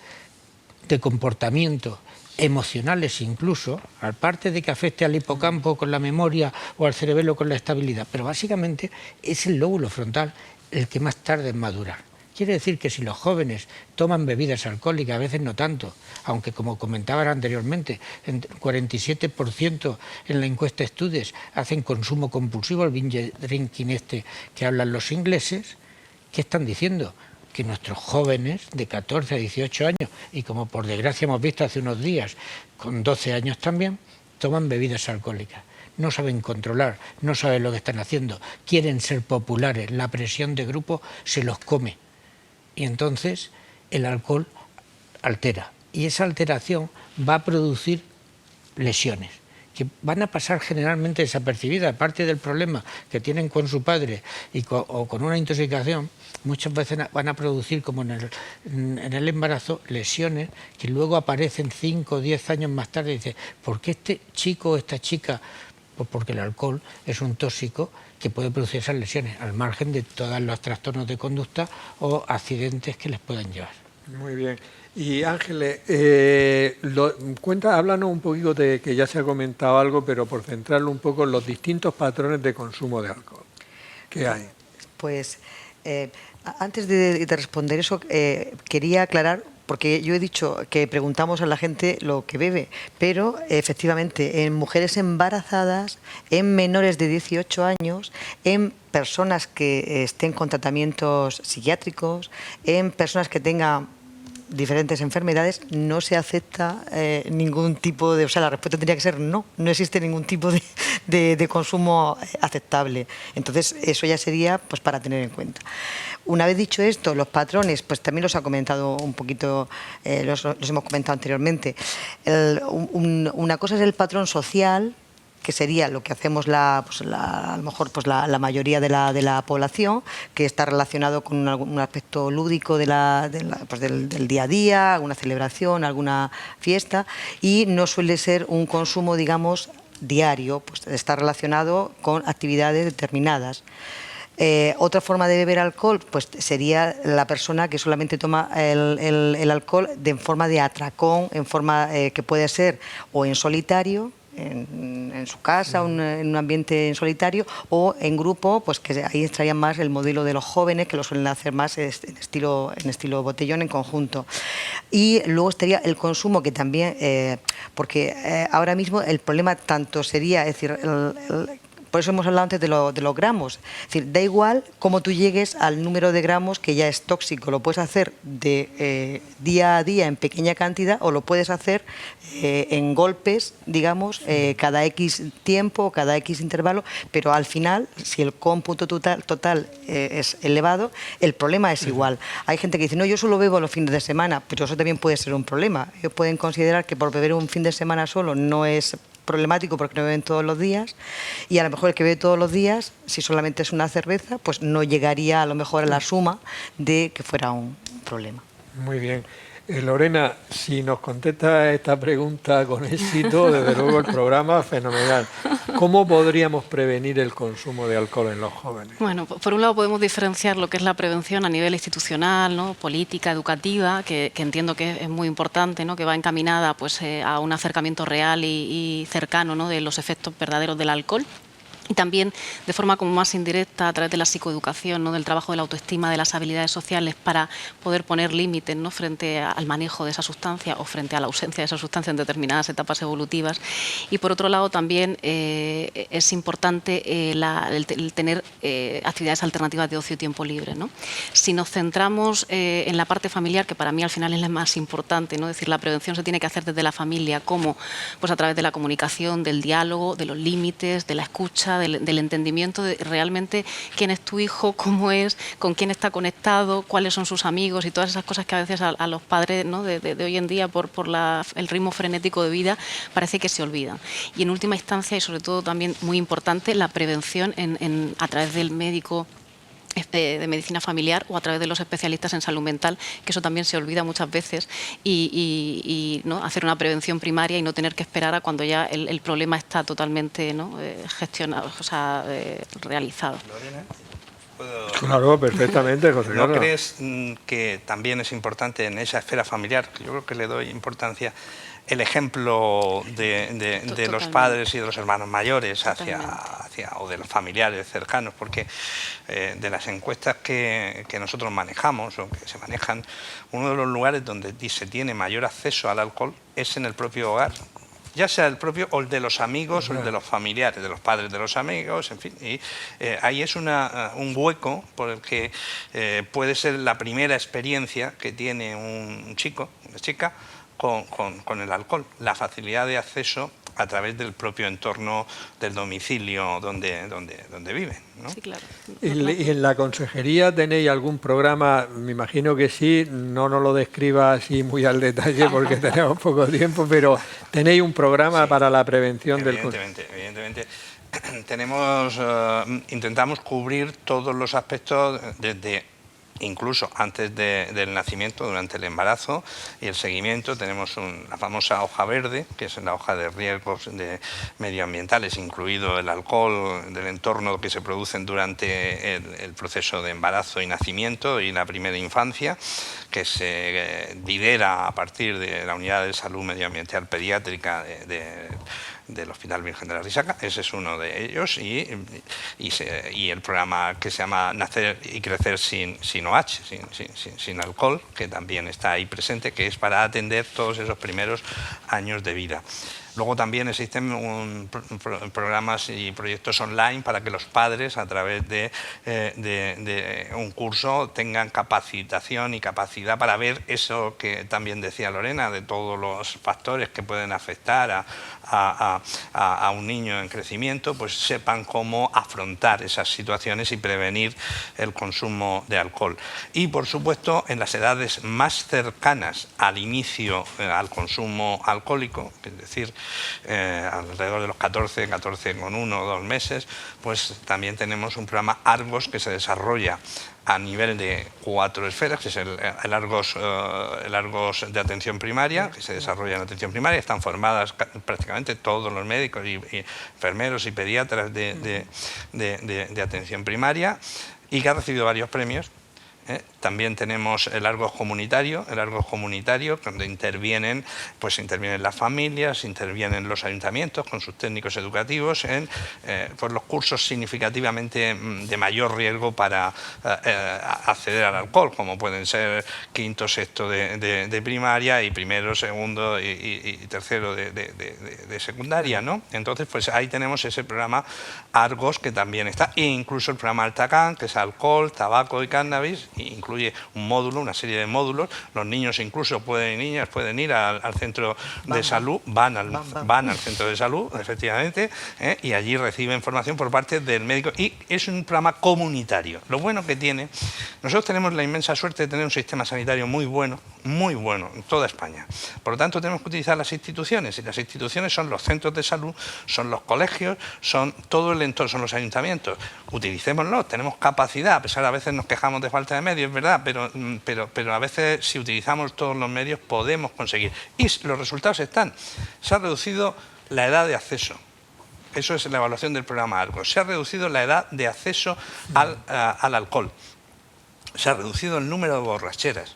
Speaker 3: de comportamiento, emocionales incluso, aparte de que afecte al hipocampo con la memoria o al cerebelo con la estabilidad, pero básicamente es el lóbulo frontal el que más tarda en madurar. Quiere decir que si los jóvenes toman bebidas alcohólicas, a veces no tanto, aunque como comentaban anteriormente, en 47% en la encuesta Estudes hacen consumo compulsivo, el binge drinking que hablan los ingleses, ¿qué están diciendo? Que nuestros jóvenes de 14 a 18 años, y como por desgracia hemos visto hace unos días, con 12 años también, toman bebidas alcohólicas. No saben controlar, no saben lo que están haciendo, quieren ser populares, la presión de grupo se los come. Y entonces el alcohol altera. Y esa alteración va a producir lesiones, que van a pasar generalmente desapercibidas. Aparte del problema que tienen con su padre o con una intoxicación, muchas veces van a producir, como en el embarazo, lesiones que luego aparecen 5 o 10 años más tarde. Y dice, ¿por qué este chico o esta chica? Pues porque el alcohol es un tóxico que puede producir esas lesiones, al margen de todos los trastornos de conducta o accidentes que les puedan llevar.
Speaker 1: Muy bien. Y Ángeles, háblanos un poquito de que ya se ha comentado algo, pero por centrarlo un poco en los distintos patrones de consumo de alcohol que hay.
Speaker 7: Pues antes de responder eso, quería aclarar, porque yo he dicho que preguntamos a la gente lo que bebe, pero efectivamente en mujeres embarazadas, en menores de 18 años, en personas que estén con tratamientos psiquiátricos, en personas que tengan diferentes enfermedades, no se acepta ningún tipo de... O sea, la respuesta tendría que ser no existe ningún tipo de consumo aceptable. Entonces, eso ya sería pues para tener en cuenta. Una vez dicho esto, los patrones, pues también los ha comentado un poquito, los hemos comentado anteriormente. Una cosa es el patrón social que sería lo que hacemos a lo mejor la mayoría de la población, que está relacionado con un aspecto lúdico del día a día, alguna celebración, alguna fiesta, y no suele ser un consumo, digamos, diario, pues está relacionado con actividades determinadas. Otra forma de beber alcohol pues sería la persona que solamente toma el alcohol en forma de atracón, en forma que puede ser o en solitario, en su casa, en un ambiente en solitario, o en grupo, pues que ahí estaría más el modelo de los jóvenes, que lo suelen hacer más en estilo botellón, en conjunto. Y luego estaría el consumo, que también, porque ahora mismo el problema tanto sería, es decir, por eso hemos hablado antes de los gramos. Es decir, da igual cómo tú llegues al número de gramos, que ya es tóxico. Lo puedes hacer de día a día en pequeña cantidad, o lo puedes hacer en golpes, digamos, cada X tiempo, cada X intervalo, pero al final, si el cómputo total es elevado, el problema es igual. Hay gente que dice, no, yo solo bebo los fines de semana, pero eso también puede ser un problema. Ellos pueden considerar que por beber un fin de semana solo no es problemático porque no beben todos los días, y a lo mejor el que bebe todos los días, si solamente es una cerveza, pues no llegaría a lo mejor a la suma de que fuera un problema.
Speaker 1: Muy bien. Lorena, si nos contesta esta pregunta con éxito, desde luego el programa fenomenal. ¿Cómo podríamos prevenir el consumo de alcohol en los jóvenes?
Speaker 2: Bueno, por un lado podemos diferenciar lo que es la prevención a nivel institucional, ¿no?, política, educativa, que entiendo que es muy importante, ¿no?, que va encaminada pues, a un acercamiento real y cercano, ¿no?, de los efectos verdaderos del alcohol. Y también de forma como más indirecta a través de la psicoeducación, ¿no?, del trabajo de la autoestima, de las habilidades sociales, para poder poner límites, ¿no?, frente al manejo de esa sustancia o frente a la ausencia de esa sustancia en determinadas etapas evolutivas. Y por otro lado también es importante el tener actividades alternativas de ocio y tiempo libre, ¿no? Si nos centramos en la parte familiar, que para mí al final es la más importante, ¿no?, es decir, la prevención se tiene que hacer desde la familia, como pues a través de la comunicación, del diálogo, de los límites, de la escucha, del entendimiento de realmente quién es tu hijo, cómo es, con quién está conectado, cuáles son sus amigos y todas esas cosas que a veces a los padres, ¿no?, de hoy en día por el ritmo frenético de vida parece que se olvidan. Y en última instancia, y sobre todo también muy importante, la prevención a través del médico de medicina familiar o a través de los especialistas en salud mental, que eso también se olvida muchas veces, y ¿no?, hacer una prevención primaria y no tener que esperar a cuando ya el problema está totalmente, ¿no?, gestionado, o sea, realizado.
Speaker 8: Lorena,
Speaker 1: Claro, perfectamente, José Carlos.
Speaker 8: ¿No crees que también es importante en esa esfera familiar, que yo creo que le doy importancia, el ejemplo de los padres y de los hermanos mayores o de los familiares cercanos? Porque de las encuestas que nosotros manejamos o que se manejan, uno de los lugares donde se tiene mayor acceso al alcohol es en el propio hogar, ya sea el propio o el de los amigos o el de los familiares, de los padres de los amigos, en fin. Y ahí es un hueco por el que puede ser la primera experiencia que tiene un chico, una chica, con el alcohol, la facilidad de acceso a través del propio entorno del domicilio donde viven, ¿no?
Speaker 2: Sí, claro.
Speaker 1: ¿Y en la consejería tenéis algún programa? Me imagino que sí, no nos lo describa así muy al detalle porque tenemos poco tiempo, pero ¿tenéis un programa para la prevención del consumo?
Speaker 8: Evidentemente. Intentamos cubrir todos los aspectos desde incluso antes del nacimiento, durante el embarazo y el seguimiento. Tenemos la famosa hoja verde, que es la hoja de riesgos medioambientales, incluido el alcohol, del entorno que se producen durante el proceso de embarazo y nacimiento y la primera infancia, que se lidera a partir de la Unidad de Salud Medioambiental Pediátrica del Hospital Virgen de la Risaca. Ese es uno de ellos, y el programa que se llama Nacer y Crecer sin OH, sin alcohol, que también está ahí presente, que es para atender todos esos primeros años de vida. Luego también existen programas y proyectos online para que los padres, a través de un curso, tengan capacitación y capacidad para ver eso que también decía Lorena, de todos los factores que pueden afectar a un niño en crecimiento, pues sepan cómo afrontar esas situaciones y prevenir el consumo de alcohol. Y, por supuesto, en las edades más cercanas al inicio, al consumo alcohólico, es decir, alrededor de los 14,1 o 2 meses, pues también tenemos un programa Argos que se desarrolla a nivel de 4 esferas, que es el Argos de atención primaria, que se desarrolla en atención primaria. Están formadas prácticamente todos los médicos y enfermeros y pediatras de atención primaria, y que ha recibido varios premios. También tenemos el Argos comunitario, donde intervienen las familias, intervienen los ayuntamientos con sus técnicos educativos en los cursos significativamente de mayor riesgo para acceder al alcohol, como pueden ser quinto, sexto de primaria y primero, segundo y tercero de secundaria, ¿no? Entonces, pues ahí tenemos ese programa Argos que también está, e incluso el programa Altacán, que es alcohol, tabaco y cannabis, incluye un módulo, una serie de módulos. Los niños incluso niñas pueden ir al centro de salud, van al centro de salud, efectivamente, y allí reciben formación por parte del médico, y es un programa comunitario. Lo bueno que tiene, nosotros tenemos la inmensa suerte de tener un sistema sanitario muy bueno en toda España. Por lo tanto, tenemos que utilizar las instituciones, y las instituciones son los centros de salud, son los colegios, son todo el entorno, son los ayuntamientos. Utilicémoslos, tenemos capacidad, a pesar de a veces nos quejamos de falta de medios, ¿verdad? Pero a veces, si utilizamos todos los medios, podemos conseguir. Y los resultados están. Se ha reducido la edad de acceso. Eso es la evaluación del programa Argos. Se ha reducido la edad de acceso al alcohol. Se ha reducido el número de borracheras.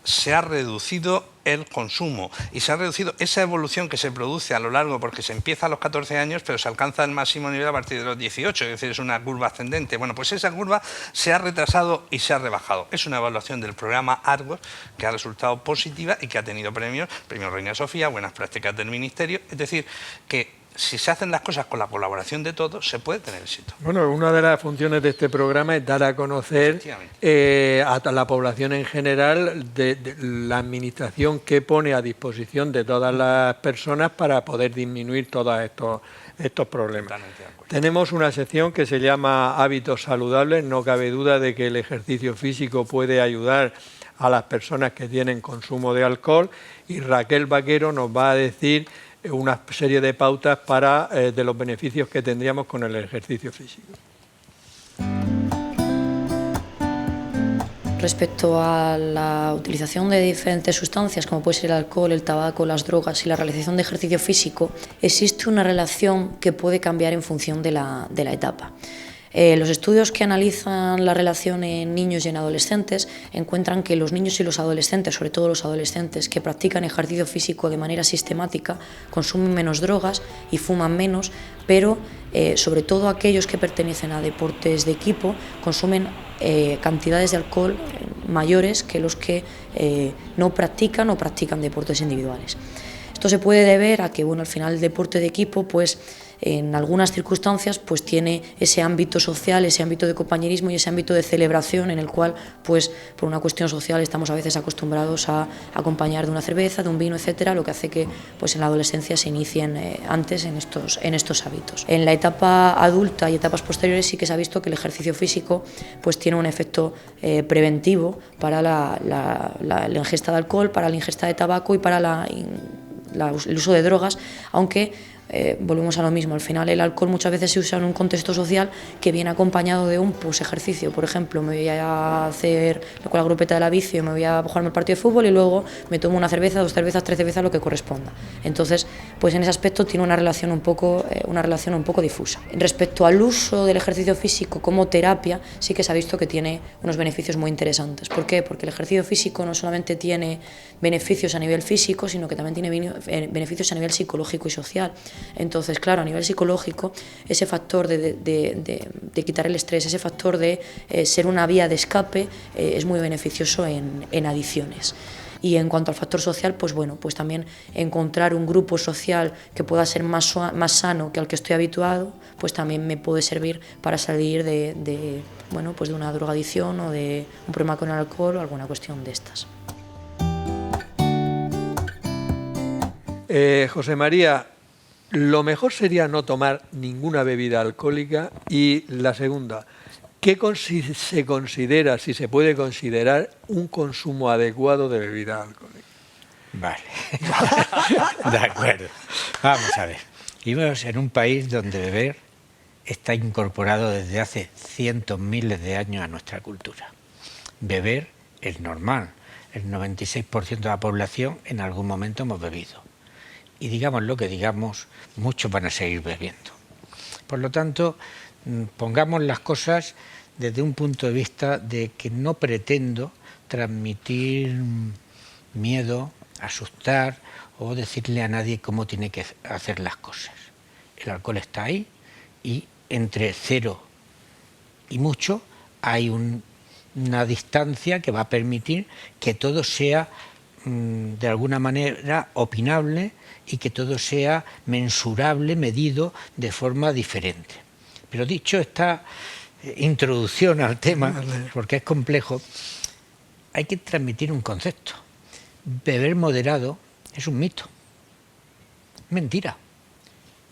Speaker 8: Se ha reducido el consumo y se ha reducido esa evolución que se produce a lo largo, porque se empieza a los 14 años, pero se alcanza el máximo nivel a partir de los 18, es decir, es una curva ascendente. Bueno, pues esa curva se ha retrasado y se ha rebajado. Es una evaluación del programa Argos que ha resultado positiva y que ha tenido premio Reina Sofía, buenas prácticas del Ministerio, es decir, que si se hacen las cosas con la colaboración de todos, se puede tener éxito.
Speaker 1: Bueno, una de las funciones de este programa es dar a conocer a la población en general de la administración que pone a disposición de todas las personas para poder disminuir todos estos problemas. Tenemos una sección que se llama Hábitos Saludables. No cabe duda de que el ejercicio físico puede ayudar a las personas que tienen consumo de alcohol, y Raquel Vaquero nos va a decir una serie de pautas de los beneficios que tendríamos con el ejercicio físico.
Speaker 10: Respecto a la utilización de diferentes sustancias, como puede ser el alcohol, el tabaco, las drogas y la realización de ejercicio físico, existe una relación que puede cambiar en función de la etapa. Los estudios que analizan la relación en niños y en adolescentes encuentran que los niños y los adolescentes, sobre todo los adolescentes que practican ejercicio físico de manera sistemática, consumen menos drogas y fuman menos, pero sobre todo aquellos que pertenecen a deportes de equipo consumen cantidades de alcohol mayores que los que no practican o practican deportes individuales. Esto se puede deber a que, bueno, al final el deporte de equipo, pues en algunas circunstancias, pues tiene ese ámbito social, ese ámbito de compañerismo y ese ámbito de celebración en el cual, pues por una cuestión social, estamos a veces acostumbrados a acompañar de una cerveza, de un vino, etcétera, lo que hace que, pues en la adolescencia se inicien antes en estos hábitos. En la etapa adulta y etapas posteriores sí que se ha visto que el ejercicio físico, pues tiene un efecto preventivo para la ingesta de alcohol, para la ingesta de tabaco y para el uso de drogas, aunque volvemos a lo mismo. Al final el alcohol muchas veces se usa en un contexto social que viene acompañado de un ejercicio. Por ejemplo, me voy a hacer la grupeta de la bici, me voy a jugarme el partido de fútbol y luego me tomo una cerveza, 2 cervezas, 3 cervezas, lo que corresponda. Entonces, pues en ese aspecto tiene una relación un poco difusa. Respecto al uso del ejercicio físico como terapia, sí que se ha visto que tiene unos beneficios muy interesantes. ¿Por qué? Porque el ejercicio físico no solamente tiene beneficios a nivel físico, sino que también tiene beneficios a nivel psicológico y social. Entonces, claro, a nivel psicológico, ese factor de quitar el estrés, ese factor de ser una vía de escape, es muy beneficioso en adicciones. Y en cuanto al factor social, pues bueno, pues también encontrar un grupo social que pueda ser más sano que al que estoy habituado, pues también me puede servir para salir de una drogadicción o de un problema con el alcohol o alguna cuestión de estas.
Speaker 1: José María, lo mejor sería no tomar ninguna bebida alcohólica. Y la segunda, ¿qué se considera, si se puede considerar, un consumo adecuado de bebida alcohólica?
Speaker 3: Vale. De acuerdo. Vamos a ver. Vivimos en un país donde beber está incorporado desde hace cientos, miles de años a nuestra cultura. Beber es normal. El 96% de la población en algún momento hemos bebido. Y digamos lo que digamos, muchos van a seguir bebiendo. Por lo tanto, pongamos las cosas desde un punto de vista de que no pretendo transmitir miedo, asustar o decirle a nadie cómo tiene que hacer las cosas. El alcohol está ahí y entre 0 y mucho hay una distancia que va a permitir que todo sea de alguna manera opinable y que todo sea mensurable, medido de forma diferente. Pero dicho esta introducción al tema, porque es complejo, hay que transmitir un concepto. Beber moderado es un mito, mentira.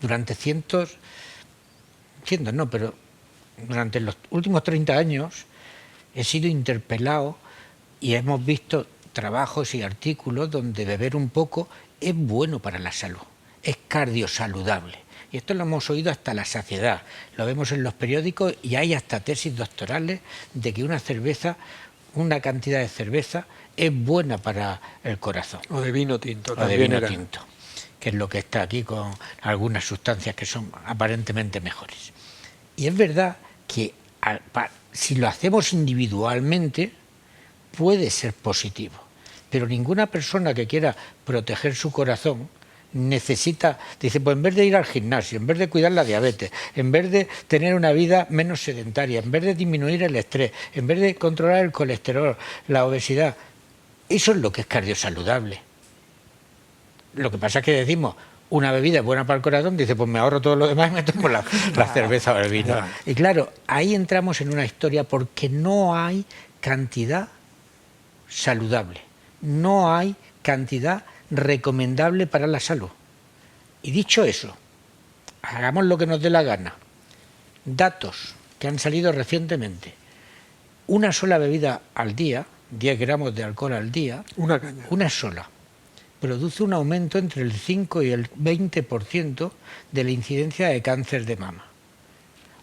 Speaker 3: Durante durante los últimos 30 años he sido interpelado y hemos visto trabajos y artículos donde beber un poco es bueno para la salud, es cardiosaludable. Y esto lo hemos oído hasta la saciedad, lo vemos en los periódicos y hay hasta tesis doctorales de que una cantidad de cerveza es buena para el corazón.
Speaker 1: O de vino tinto.
Speaker 3: O de vino tinto, que es lo que está aquí con algunas sustancias que son aparentemente mejores. Y es verdad que si lo hacemos individualmente puede ser positivo, pero ninguna persona que quiera proteger su corazón dice, pues en vez de ir al gimnasio, en vez de cuidar la diabetes, en vez de tener una vida menos sedentaria, en vez de disminuir el estrés, en vez de controlar el colesterol, la obesidad, eso es lo que es cardiosaludable. Lo que pasa es que decimos, una bebida es buena para el corazón, dice, pues me ahorro todo lo demás y me tomo la cerveza o el vino. Y claro, ahí entramos en una historia porque no hay cantidad saludable, no hay cantidad recomendable para la salud. Y dicho eso, hagamos lo que nos dé la gana. Datos que han salido recientemente. Una sola bebida al día, 10 gramos de alcohol al día, una sola, produce un aumento entre el 5 y el 20% de la incidencia de cáncer de mama.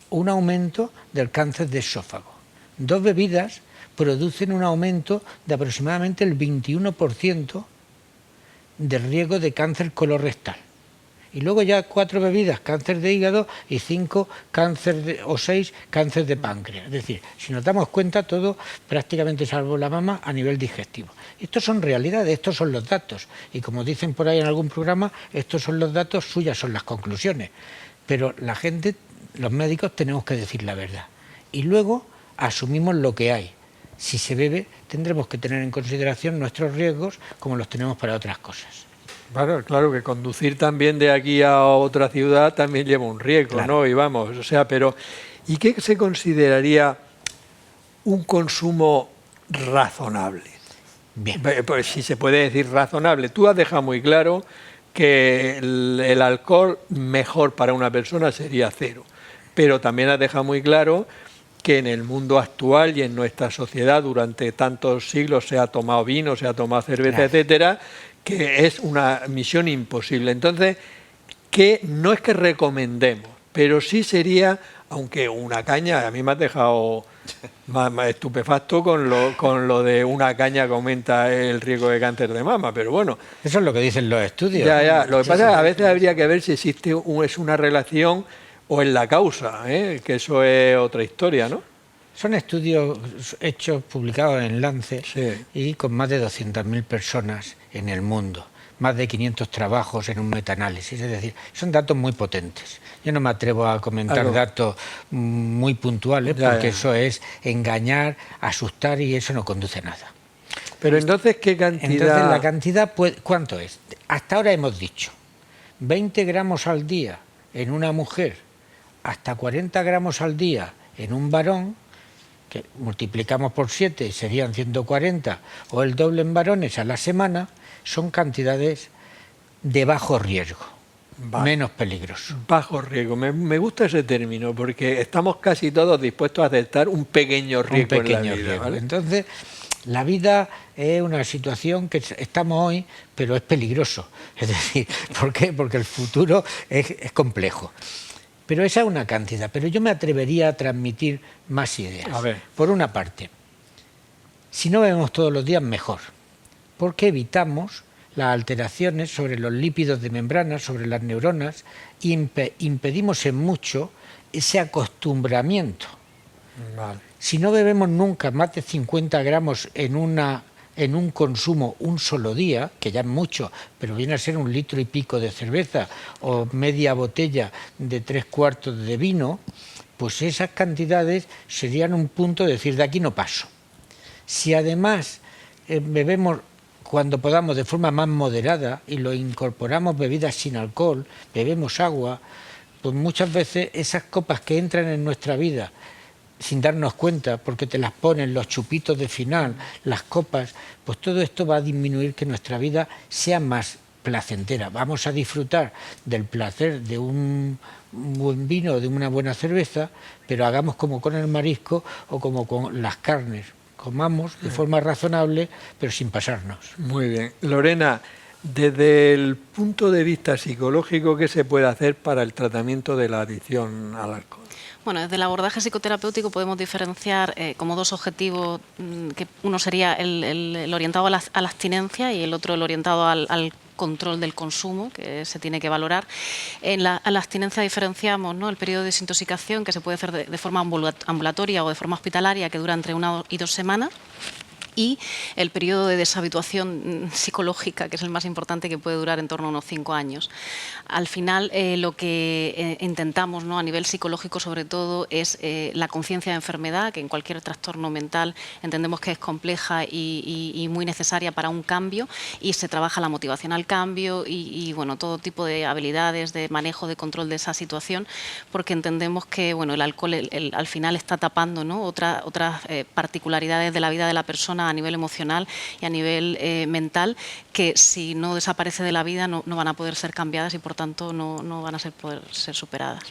Speaker 3: Un aumento del cáncer de esófago. 2 bebidas producen un aumento de aproximadamente el 21% del riesgo de cáncer colorectal. Y luego ya 4 bebidas, cáncer de hígado, y 5 o 6 cáncer de páncreas. Es decir, si nos damos cuenta, todo prácticamente salvo la mama a nivel digestivo. Estos son realidades, estos son los datos. Y como dicen por ahí en algún programa, estos son los datos, suyas son las conclusiones. Pero la gente, los médicos, tenemos que decir la verdad. Y luego asumimos lo que hay. Si se bebe, tendremos que tener en consideración nuestros riesgos como los tenemos para otras cosas.
Speaker 1: Claro que conducir también de aquí a otra ciudad también lleva un riesgo,
Speaker 3: claro.
Speaker 1: ¿no? Y vamos, o sea, pero ¿y qué se consideraría un consumo razonable?
Speaker 3: Bien.
Speaker 1: Pues si se puede decir razonable. Tú has dejado muy claro que el alcohol mejor para una persona sería 0, pero también has dejado muy claro que en el mundo actual y en nuestra sociedad durante tantos siglos se ha tomado vino, se ha tomado cerveza, claro, etcétera, que es una misión imposible. Entonces, que no es que recomendemos, pero sí sería, aunque una caña, a mí me has dejado más estupefacto con lo de una caña que aumenta el riesgo de cáncer de mama, pero bueno.
Speaker 3: Eso es lo que dicen los estudios.
Speaker 1: Ya. Lo que pasa es que a veces habría que ver si existe es una relación o en la causa, que eso es otra historia, ¿no?
Speaker 3: Son estudios hechos, publicados en Lancet, sí, y con más de 200.000 personas en el mundo, más de 500 trabajos en un metaanálisis, es decir, son datos muy potentes. Yo no me atrevo a comentar datos muy puntuales porque eso es engañar, asustar y eso no conduce a nada.
Speaker 1: Pero entonces, ¿qué cantidad?
Speaker 3: Entonces, la cantidad, ¿cuánto es? Hasta ahora hemos dicho 20 gramos al día en una mujer, hasta 40 gramos al día en un varón, que multiplicamos por 7 serían 140, o el doble en varones a la semana, son cantidades de bajo riesgo, menos peligroso.
Speaker 1: Bajo riesgo, me gusta ese término, porque estamos casi todos dispuestos a aceptar un pequeño riesgo en la vida, ¿vale?
Speaker 3: Entonces, La vida es una situación que estamos hoy, pero es peligroso. Es decir, ¿por qué? Porque el futuro es complejo. Pero esa es una cantidad. Pero yo me atrevería a transmitir más ideas.
Speaker 1: A ver.
Speaker 3: Por una parte, si no bebemos todos los días, mejor. Porque evitamos las alteraciones sobre los lípidos de membrana, sobre las neuronas, y impedimos en mucho ese acostumbramiento.
Speaker 1: Vale.
Speaker 3: Si no bebemos nunca más de 50 gramos en un consumo un solo día, que ya es mucho, pero viene a ser 1,5 litros de cerveza o media botella de 3/4 de vino, pues esas cantidades serían un punto de decir, de aquí no paso. Si además bebemos cuando podamos de forma más moderada y lo incorporamos bebidas sin alcohol, bebemos agua, pues muchas veces esas copas que entran en nuestra vida sin darnos cuenta, porque te las ponen los chupitos de final, las copas, pues todo esto va a disminuir que nuestra vida sea más placentera. Vamos a disfrutar del placer de un buen vino o de una buena cerveza, pero hagamos como con el marisco o como con las carnes. Comamos de forma razonable, pero sin pasarnos.
Speaker 1: Muy bien. Lorena, desde el punto de vista psicológico, ¿qué se puede hacer para el tratamiento de la adicción al alcohol?
Speaker 2: Bueno, desde el abordaje psicoterapéutico podemos diferenciar como dos objetivos, que uno sería el orientado a la abstinencia y el otro el orientado al control del consumo, que se tiene que valorar. A la abstinencia diferenciamos, ¿no?, el periodo de desintoxicación, que se puede hacer de forma ambulatoria o de forma hospitalaria, que dura entre 1 y 2 semanas. Y el periodo de deshabituación psicológica, que es el más importante, que puede durar en torno a unos 5 años. Al final, lo que intentamos, ¿no?, a nivel psicológico sobre todo, es la conciencia de enfermedad, que en cualquier trastorno mental entendemos que es compleja y muy necesaria para un cambio, y se trabaja la motivación al cambio y bueno, todo tipo de habilidades de manejo, de control de esa situación, porque entendemos que bueno, el alcohol al final está tapando, ¿no?, otras particularidades de la vida de la persona a nivel emocional y a nivel mental, que si no desaparece de la vida no van a poder ser cambiadas y por tanto no van a poder ser superadas.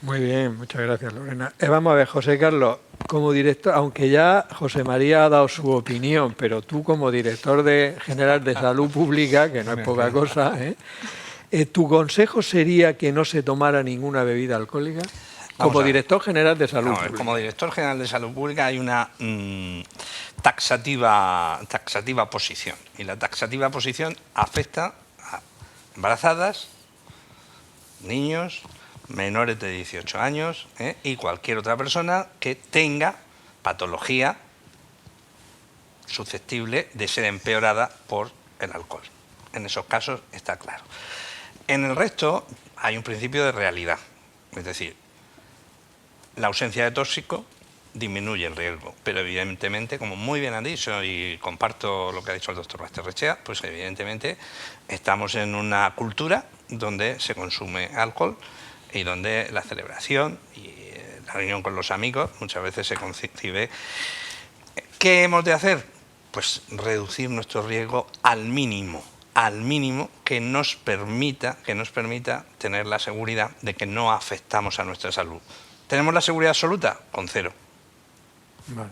Speaker 1: Muy bien, muchas gracias, Lorena. Vamos a ver, José Carlos, como director, aunque ya José María ha dado su opinión, pero tú como director general de Salud Pública, que no es poca cosa, ¿tu consejo sería que no se tomara ninguna bebida alcohólica? Como director general de Salud Pública.
Speaker 8: Como director general de Salud Pública hay una taxativa posición. Y la taxativa posición afecta a embarazadas, niños, menores de 18 años y cualquier otra persona que tenga patología susceptible de ser empeorada por el alcohol. En esos casos está claro. En el resto hay un principio de realidad. Es decir, la ausencia de tóxico disminuye el riesgo, pero evidentemente, como muy bien han dicho, y comparto lo que ha dicho el doctor Basterrechea, pues evidentemente estamos en una cultura donde se consume alcohol y donde la celebración y la reunión con los amigos muchas veces se concibe. ¿Qué hemos de hacer? Pues reducir nuestro riesgo al mínimo que nos permita tener la seguridad de que no afectamos a nuestra salud. ¿Tenemos la seguridad absoluta? Con 0.
Speaker 1: Vale.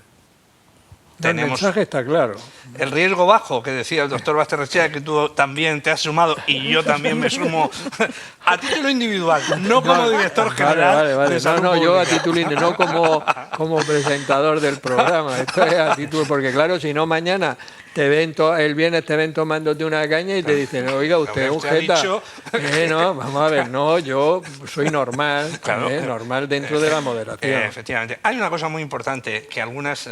Speaker 1: El mensaje está claro.
Speaker 8: El riesgo bajo, que decía el doctor Basterrechea, que tú también te has sumado y yo también me sumo a título individual, no como director general.
Speaker 1: Vale.
Speaker 8: De Salud Pública.
Speaker 1: Yo a título individual, no como presentador del programa. Esto es a título, porque claro, si no mañana el viernes te ven tomándote una caña y te dicen, oiga, usted es un jeta. No, vamos a ver, no, yo soy normal, claro, normal dentro de la moderación.
Speaker 8: Efectivamente. Hay una cosa muy importante que algunos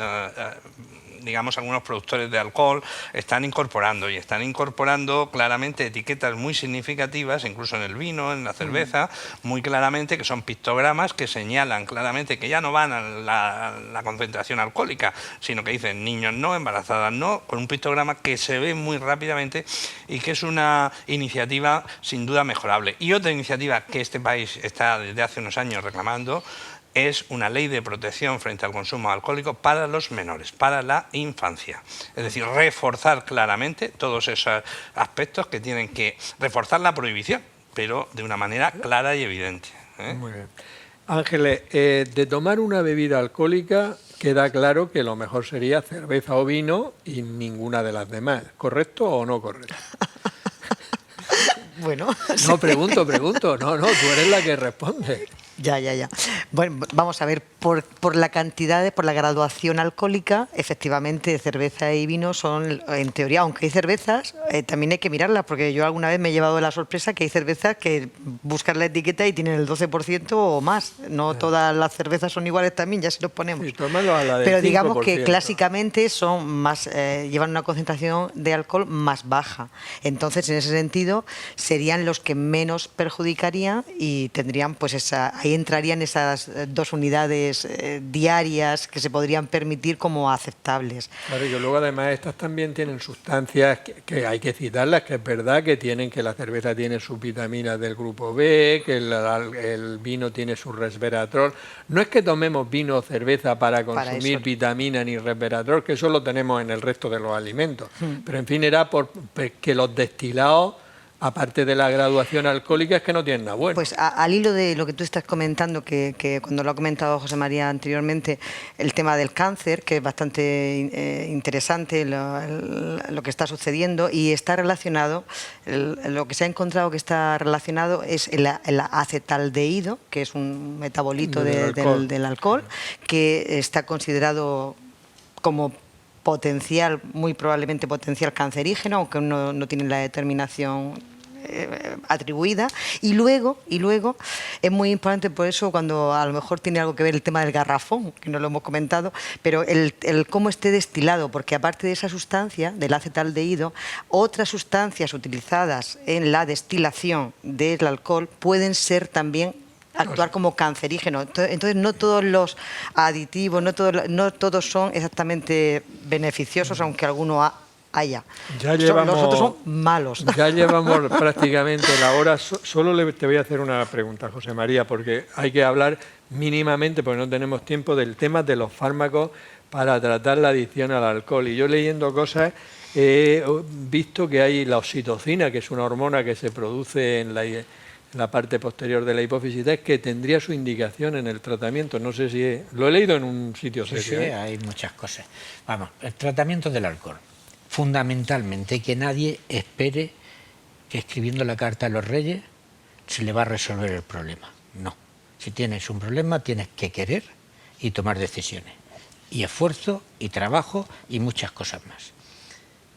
Speaker 8: productores de alcohol están incorporando claramente etiquetas muy significativas, incluso en el vino, en la cerveza, muy claramente, que son pictogramas que señalan claramente que ya no van a la concentración alcohólica, sino que dicen niños no, embarazadas no, con un pictograma que se ve muy rápidamente y que es una iniciativa sin duda mejorable. Y otra iniciativa que este país está desde hace unos años reclamando es una ley de protección frente al consumo alcohólico para los menores, para la infancia. Es decir, reforzar claramente todos esos aspectos que tienen que reforzar la prohibición, pero de una manera clara y evidente.
Speaker 1: Muy bien. Ángeles, de tomar una bebida alcohólica, queda claro que lo mejor sería cerveza o vino y ninguna de las demás. ¿Correcto o no correcto?
Speaker 7: Bueno.
Speaker 1: No, pregunto. No, tú eres la que responde.
Speaker 7: Ya. Bueno, vamos a ver, por la cantidad, por la graduación alcohólica, efectivamente cerveza y vino son, en teoría, aunque hay cervezas, también hay que mirarlas, porque yo alguna vez me he llevado la sorpresa que hay cervezas que buscas la etiqueta y tienen el 12% o más. No todas las cervezas son iguales también, ya si los ponemos.
Speaker 1: Sí, tómalo a la del
Speaker 7: Pero digamos
Speaker 1: 5%.
Speaker 7: que clásicamente son más, llevan una concentración de alcohol más baja. Entonces, en ese sentido, serían los que menos perjudicarían y tendrían pues ahí entrarían esas 2 unidades diarias que se podrían permitir como aceptables.
Speaker 1: Claro, y que luego además estas también tienen sustancias que hay que citarlas, que es verdad que la cerveza tiene sus vitaminas del grupo B, que el vino tiene su resveratrol. No es que tomemos vino o cerveza para consumir vitamina ni resveratrol, que eso lo tenemos en el resto de los alimentos. Pero en fin, era que los destilados, aparte de la graduación alcohólica, es que no tienen nada bueno.
Speaker 7: Pues al hilo de lo que tú estás comentando, que cuando lo ha comentado José María anteriormente, el tema del cáncer, que es bastante interesante lo que está sucediendo, y está relacionado, lo que se ha encontrado que está relacionado es el acetaldehído, que es un metabolito del alcohol, que está considerado como potencial, muy probablemente potencial cancerígeno, aunque no tiene la determinación atribuida. Y luego es muy importante, por eso, cuando a lo mejor tiene algo que ver el tema del garrafón, que no lo hemos comentado, pero el cómo esté destilado, porque aparte de esa sustancia, del acetaldehído, otras sustancias utilizadas en la destilación del alcohol pueden ser también actuar como cancerígeno. Entonces no todos los aditivos, no todos son exactamente beneficiosos, aunque alguno haya. Los otros son malos.
Speaker 1: Ya llevamos prácticamente la hora. Solo te voy a hacer una pregunta, José María, porque hay que hablar mínimamente, porque no tenemos tiempo, del tema de los fármacos para tratar la adicción al alcohol. Y yo leyendo cosas he visto que hay la oxitocina, que es una hormona que se produce en la parte posterior de la hipófisis, que tendría su indicación en el tratamiento. No sé si lo he leído en un sitio serio.
Speaker 3: Sí, hay muchas cosas. Vamos, el tratamiento del alcohol. Fundamentalmente, que nadie espere que escribiendo la carta a los reyes se le va a resolver el problema. No. Si tienes un problema, tienes que querer y tomar decisiones. Y esfuerzo, y trabajo, y muchas cosas más.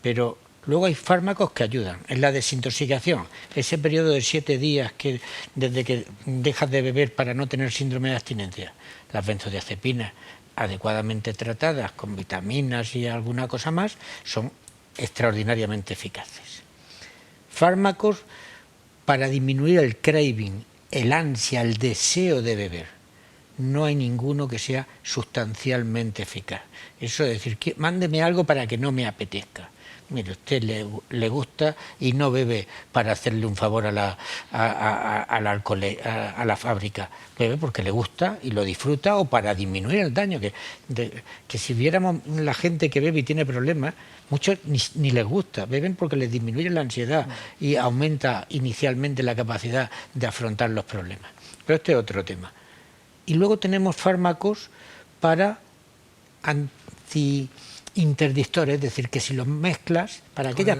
Speaker 3: Pero luego hay fármacos que ayudan. En la desintoxicación, ese periodo de 7 días que desde que dejas de beber para no tener síndrome de abstinencia, las benzodiazepinas adecuadamente tratadas con vitaminas y alguna cosa más son extraordinariamente eficaces. Fármacos para disminuir el craving, el ansia, el deseo de beber. No hay ninguno que sea sustancialmente eficaz. Eso es decir, que mándeme algo para que no me apetezca. Mire, usted le gusta y no bebe para hacerle un favor a la fábrica. Bebe porque le gusta y lo disfruta, o para disminuir el daño. Que si viéramos la gente que bebe y tiene problemas, muchos ni les gusta. Beben porque les disminuye la ansiedad y aumenta inicialmente la capacidad de afrontar los problemas. Pero este es otro tema. Y luego tenemos fármacos para interdictores, es decir, que si los mezclas, para aquellas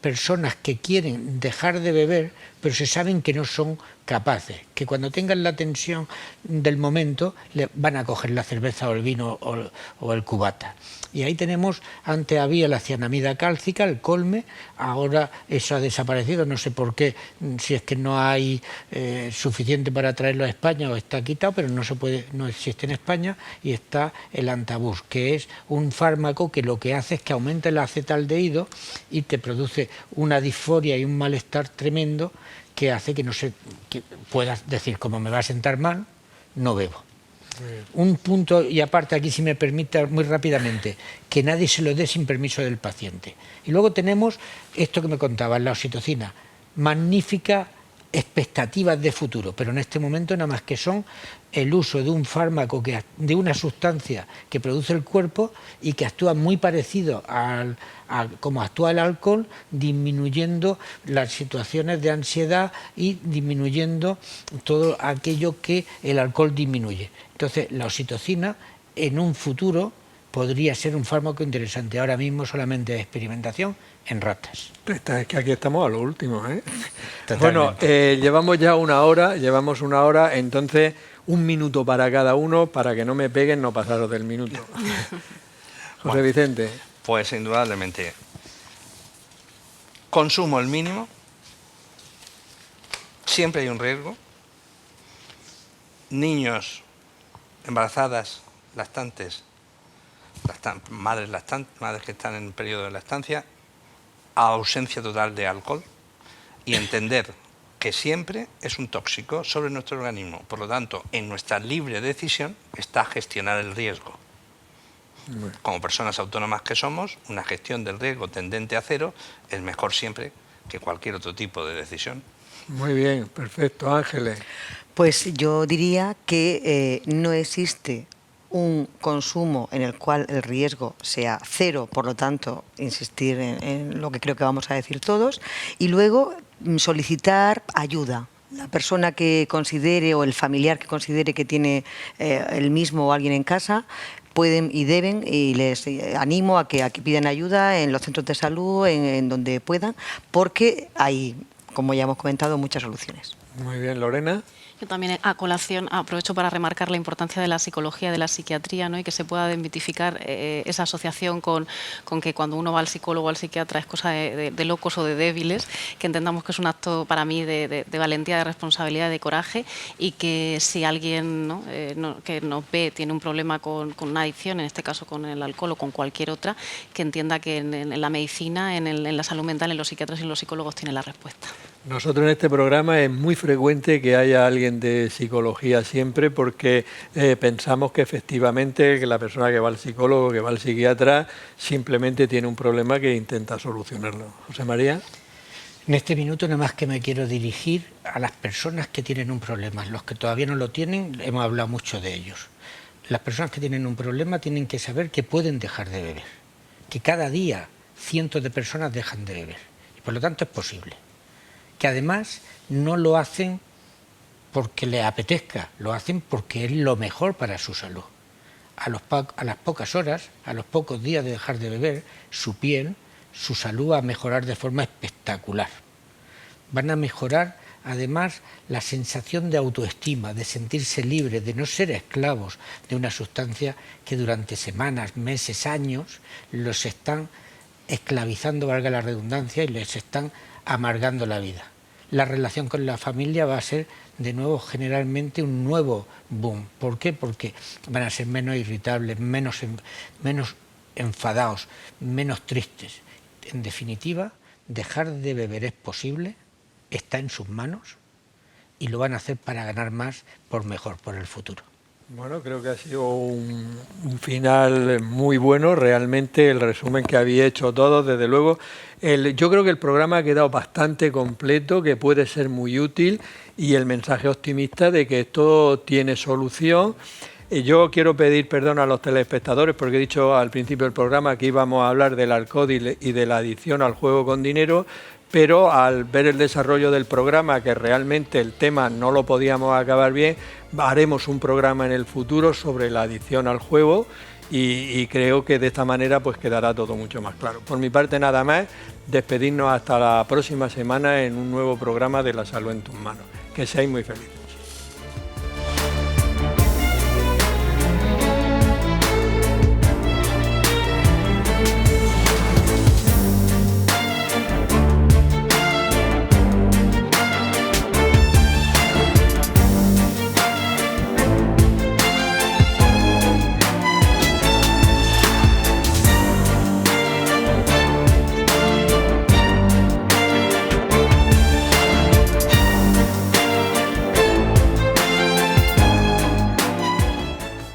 Speaker 3: personas que quieren dejar de beber, pero se saben que no son capaces, que cuando tengan la tensión del momento le van a coger la cerveza o el vino o el cubata. Y ahí tenemos, antes había la cianamida cálcica, el colme, ahora eso ha desaparecido, no sé por qué, si es que no hay suficiente para traerlo a España o está quitado, pero no existe en España, y está el antabús, que es un fármaco que lo que hace es que aumenta el acetaldehído y te produce una disforia y un malestar tremendo que hace que que puedas decir, como me va a sentar mal, no bebo. Un punto, y aparte aquí, si me permite muy rápidamente, que nadie se lo dé sin permiso del paciente. Y luego tenemos esto que me contabas, la oxitocina, magnífica expectativas de futuro, pero en este momento nada más que son el uso de un fármaco, de una sustancia que produce el cuerpo y que actúa muy parecido a como actúa el alcohol, disminuyendo las situaciones de ansiedad y disminuyendo todo aquello que el alcohol disminuye. Entonces, la oxitocina en un futuro podría ser un fármaco interesante. Ahora mismo solamente de experimentación en ratas.
Speaker 1: Es que aquí estamos a lo último, ¿eh?
Speaker 3: Totalmente.
Speaker 1: Bueno, llevamos ya una hora, entonces 1 minuto para cada uno, para que no me peguen, no pasaros del minuto. José
Speaker 8: Bueno,
Speaker 1: Vicente.
Speaker 8: Pues indudablemente, consumo el mínimo, siempre hay un riesgo, niños, embarazadas, lactantes, madres que están en el periodo de lactancia, ausencia total de alcohol, y entender que siempre es un tóxico sobre nuestro organismo. Por lo tanto, en nuestra libre decisión está gestionar el riesgo. Como personas autónomas que somos, una gestión del riesgo tendente a cero es mejor siempre que cualquier otro tipo de decisión.
Speaker 1: Muy bien, perfecto. Ángeles.
Speaker 7: Pues yo diría que no existe un consumo en el cual el riesgo sea cero, por lo tanto, insistir en lo que creo que vamos a decir todos, y luego solicitar ayuda. La persona que considere o el familiar que considere que tiene el mismo o alguien en casa, pueden y deben, y les animo a que pidan ayuda en los centros de salud, en donde puedan, porque hay, como ya hemos comentado, muchas soluciones.
Speaker 1: Muy bien, Lorena.
Speaker 2: Yo también a colación aprovecho para remarcar la importancia de la psicología, de la psiquiatría, ¿no? Y que se pueda identificar esa asociación con que cuando uno va al psicólogo o al psiquiatra es cosa de locos o de débiles, que entendamos que es un acto para mí de valentía, de responsabilidad, de coraje, y que si alguien, ¿no? Que nos ve tiene un problema con una adicción, en este caso con el alcohol o con cualquier otra, que entienda que en la medicina, en la salud mental, en los psiquiatras y en los psicólogos tiene la respuesta.
Speaker 1: Nosotros en este programa es muy frecuente que haya alguien de psicología siempre, porque pensamos que efectivamente que la persona que va al psicólogo, que va al psiquiatra, simplemente tiene un problema que intenta solucionarlo. José María.
Speaker 3: En este minuto nada más que me quiero dirigir a las personas que tienen un problema. Los que todavía no lo tienen, hemos hablado mucho de ellos. Las personas que tienen un problema tienen que saber que pueden dejar de beber, que cada día cientos de personas dejan de beber, y por lo tanto es posible. Que además no lo hacen porque les apetezca, lo hacen porque es lo mejor para su salud. A las pocas horas, a los pocos días de dejar de beber, su piel, su salud va a mejorar de forma espectacular. Van a mejorar además la sensación de autoestima, de sentirse libres, de no ser esclavos de una sustancia que durante semanas, meses, años los están esclavizando, valga la redundancia, y les están amargando la vida. La relación con la familia va a ser de nuevo generalmente un nuevo boom. ¿Por qué? Porque van a ser menos irritables, menos enfadados, menos tristes. En definitiva, dejar de beber es posible, está en sus manos, y lo van a hacer para ganar más por mejor, por el futuro.
Speaker 1: Bueno, creo que ha sido un final muy bueno, realmente el resumen que habéis hecho todos, desde luego. Yo creo que el programa ha quedado bastante completo, que puede ser muy útil, y el mensaje optimista de que esto tiene solución. Yo quiero pedir perdón a los telespectadores porque he dicho al principio del programa que íbamos a hablar del alcohol y de la adicción al juego con dinero, pero al ver el desarrollo del programa, que realmente el tema no lo podíamos acabar bien, haremos un programa en el futuro sobre la adicción al juego, y creo que de esta manera pues quedará todo mucho más claro. Por mi parte nada más, despedirnos hasta la próxima semana en un nuevo programa de La Salud en tus manos. Que seáis muy felices.